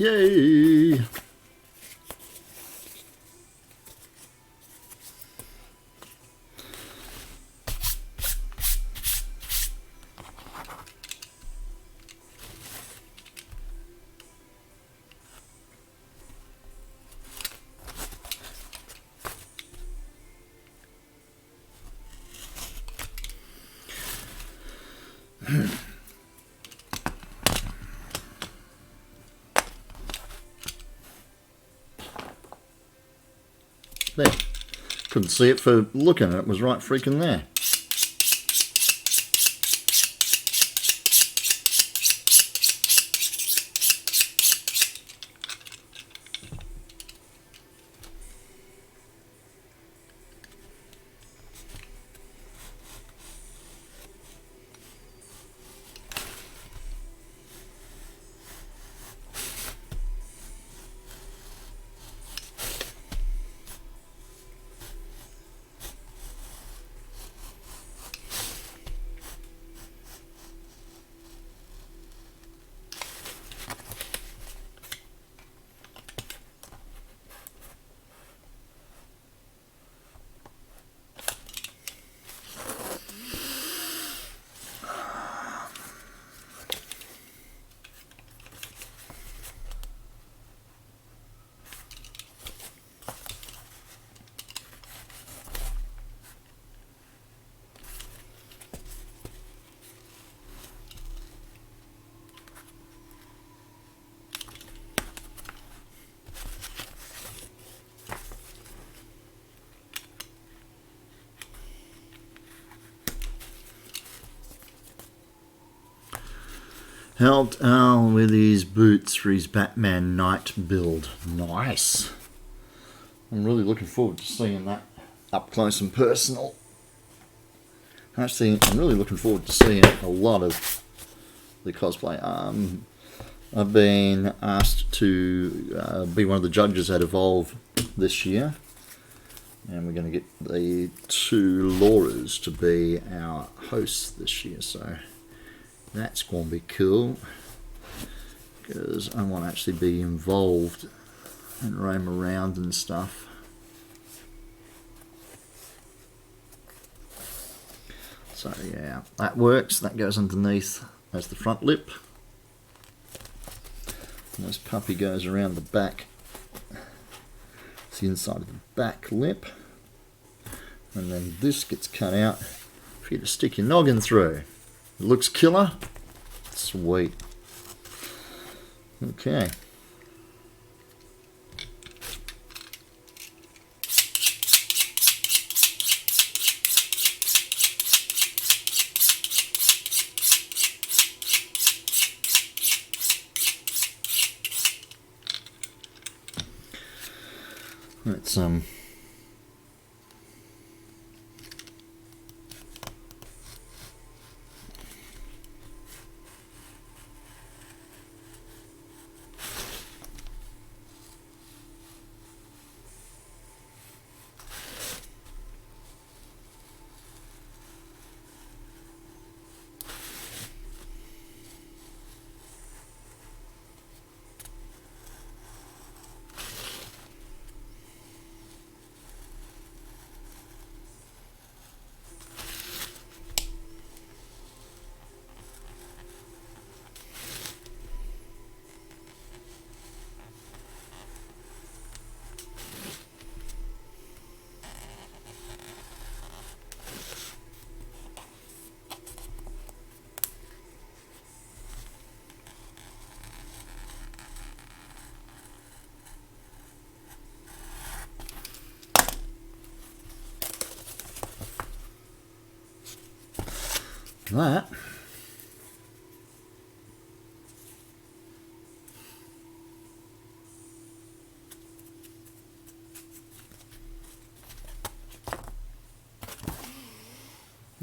[SPEAKER 1] Yay! There. Couldn't see it for looking at it. It was right freaking there. Helped Al with his boots for his Batman Knight build. Nice. I'm really looking forward to seeing that up close and personal. Actually, I'm really looking forward to seeing a lot of the cosplay. I've been asked to be one of the judges at Evolve this year. And we're going to get the two Lauras to be our hosts this year. So that's going to be cool, because I want to actually be involved and roam around and stuff. So yeah, that works. That goes underneath as the front lip. And this puppy goes around the back. It's the inside of the back lip. And then this gets cut out for you to stick your noggin through. It looks killer. Sweet. Okay. Let's that.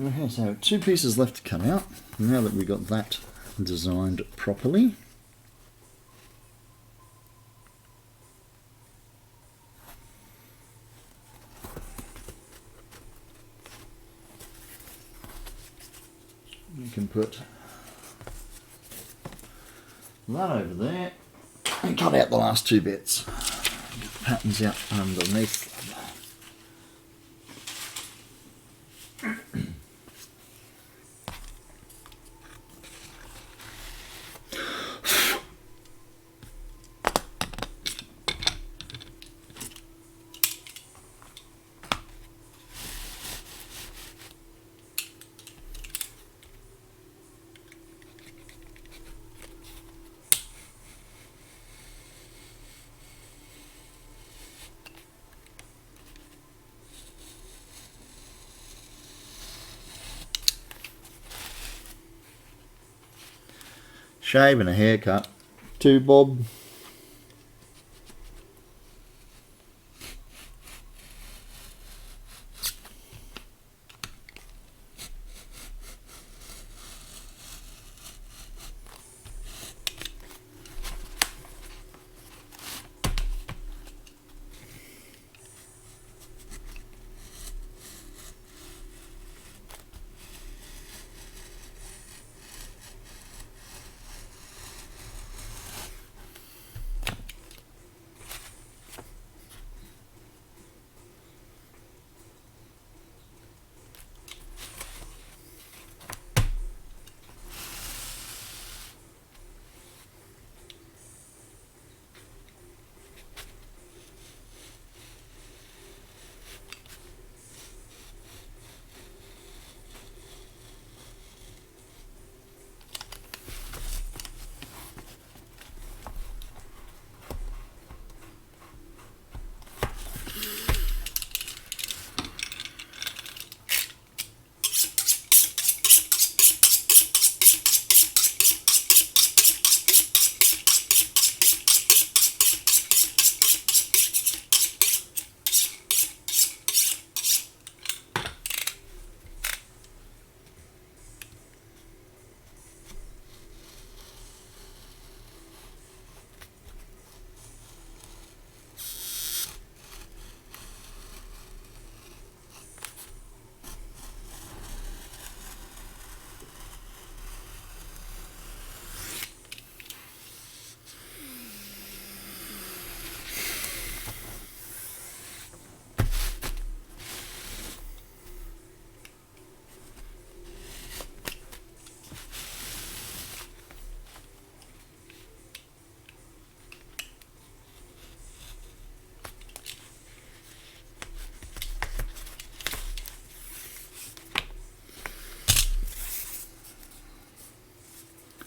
[SPEAKER 1] Okay, so 2 pieces left to come out. Now that we've got that designed properly. We can put that over there. and cut out the last two bits. Get the patterns out underneath. Shave and a haircut. 2 bob.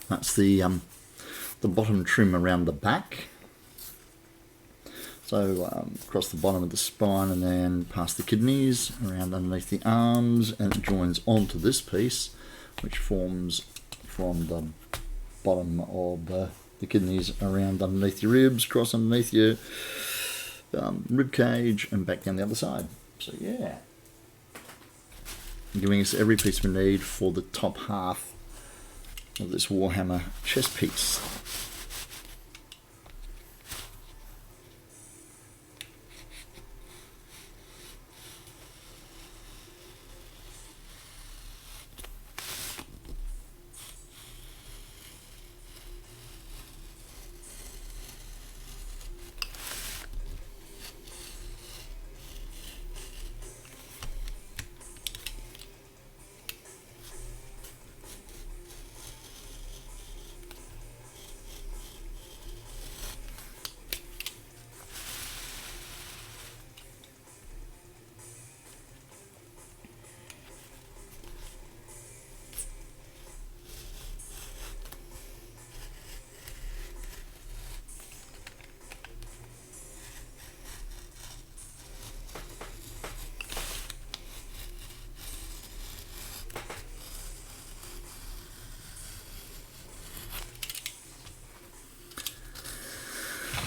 [SPEAKER 1] That's the bottom trim around the back. So across the bottom of the spine and then past the kidneys, around underneath the arms, and it joins onto this piece, which forms from the bottom of the kidneys around underneath your ribs, cross underneath your rib cage, and back down the other side. So yeah, giving us every piece we need for the top half of this Warhammer chest piece.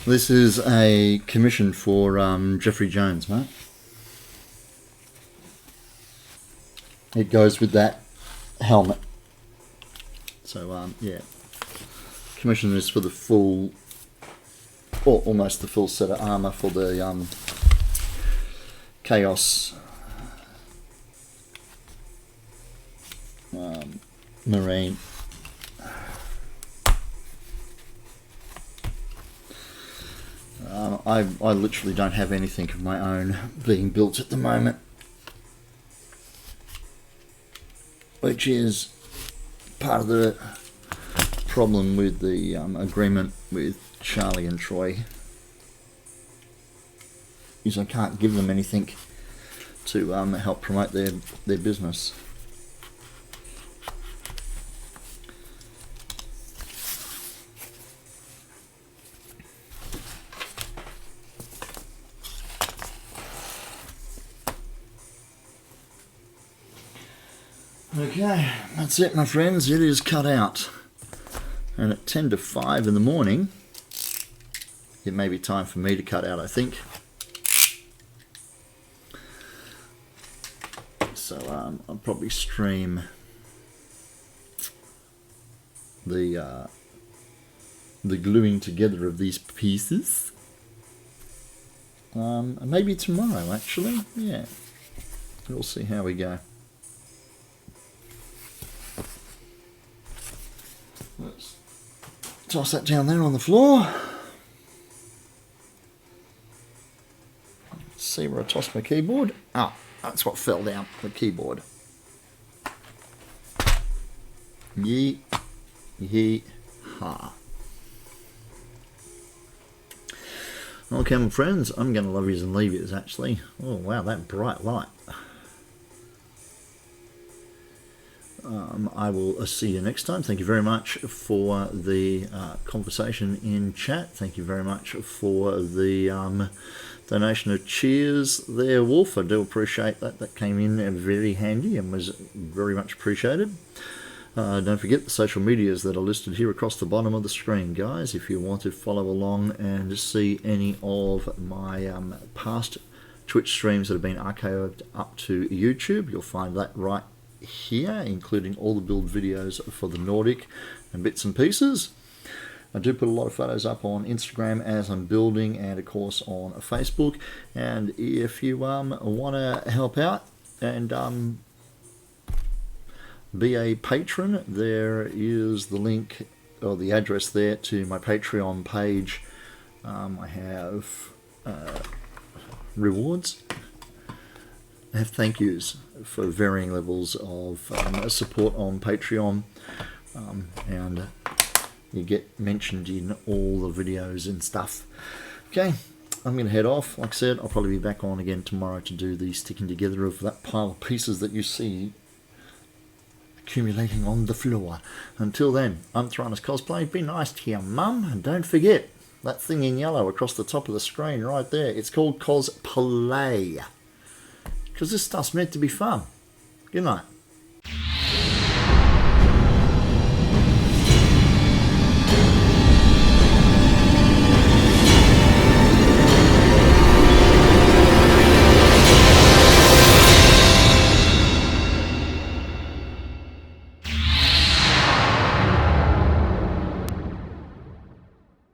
[SPEAKER 1] This is a commission for Jeffrey Jones, mate. It goes with that helmet. So, yeah. Commission is for the full, or almost the full set of armour for the Chaos Marine. I literally don't have anything of my own being built at the moment, which is part of the problem with the agreement with Charlie and Troy, is I can't give them anything to help promote their business. Okay, that's it, my friends. It is cut out. And at 10 to 5 in the morning, it may be time for me to cut out, I think. So I'll probably stream the gluing together of these pieces. Maybe tomorrow, actually. Yeah, we'll see how we go. Let's toss that down there on the floor. Let's see where I tossed my keyboard. Oh, that's what fell down, the keyboard. Yee, yee, ha. Okay, my friends, I'm going to love yous and leave yous, actually. Oh, wow, that bright light. I will see you next time. Thank you very much for the conversation in chat. Thank you very much for the donation of cheers there, Wolf. I do appreciate that. That came in very handy and was very much appreciated. Don't forget the social medias that are listed here across the bottom of the screen, guys. If you want to follow along and see any of my past Twitch streams that have been archived up to YouTube, you'll find that right here, including all the build videos for the Nordic and bits and pieces. I do put a lot of photos up on Instagram as I'm building, and of course on Facebook. And if you want to help out and be a patron, there is the link or the address there to my Patreon page. I have rewards. I have thank yous for varying levels of support on Patreon, and you get mentioned in all the videos and stuff. Okay, I'm going to head off. Like I said, I'll probably be back on again tomorrow to do the sticking together of that pile of pieces that you see accumulating on the floor. Until then, I'm Tyrannus Cosplay. Be nice to your mum, and don't forget that thing in yellow across the top of the screen right there. It's called Cosplay, because this stuff's meant to be fun. Good night.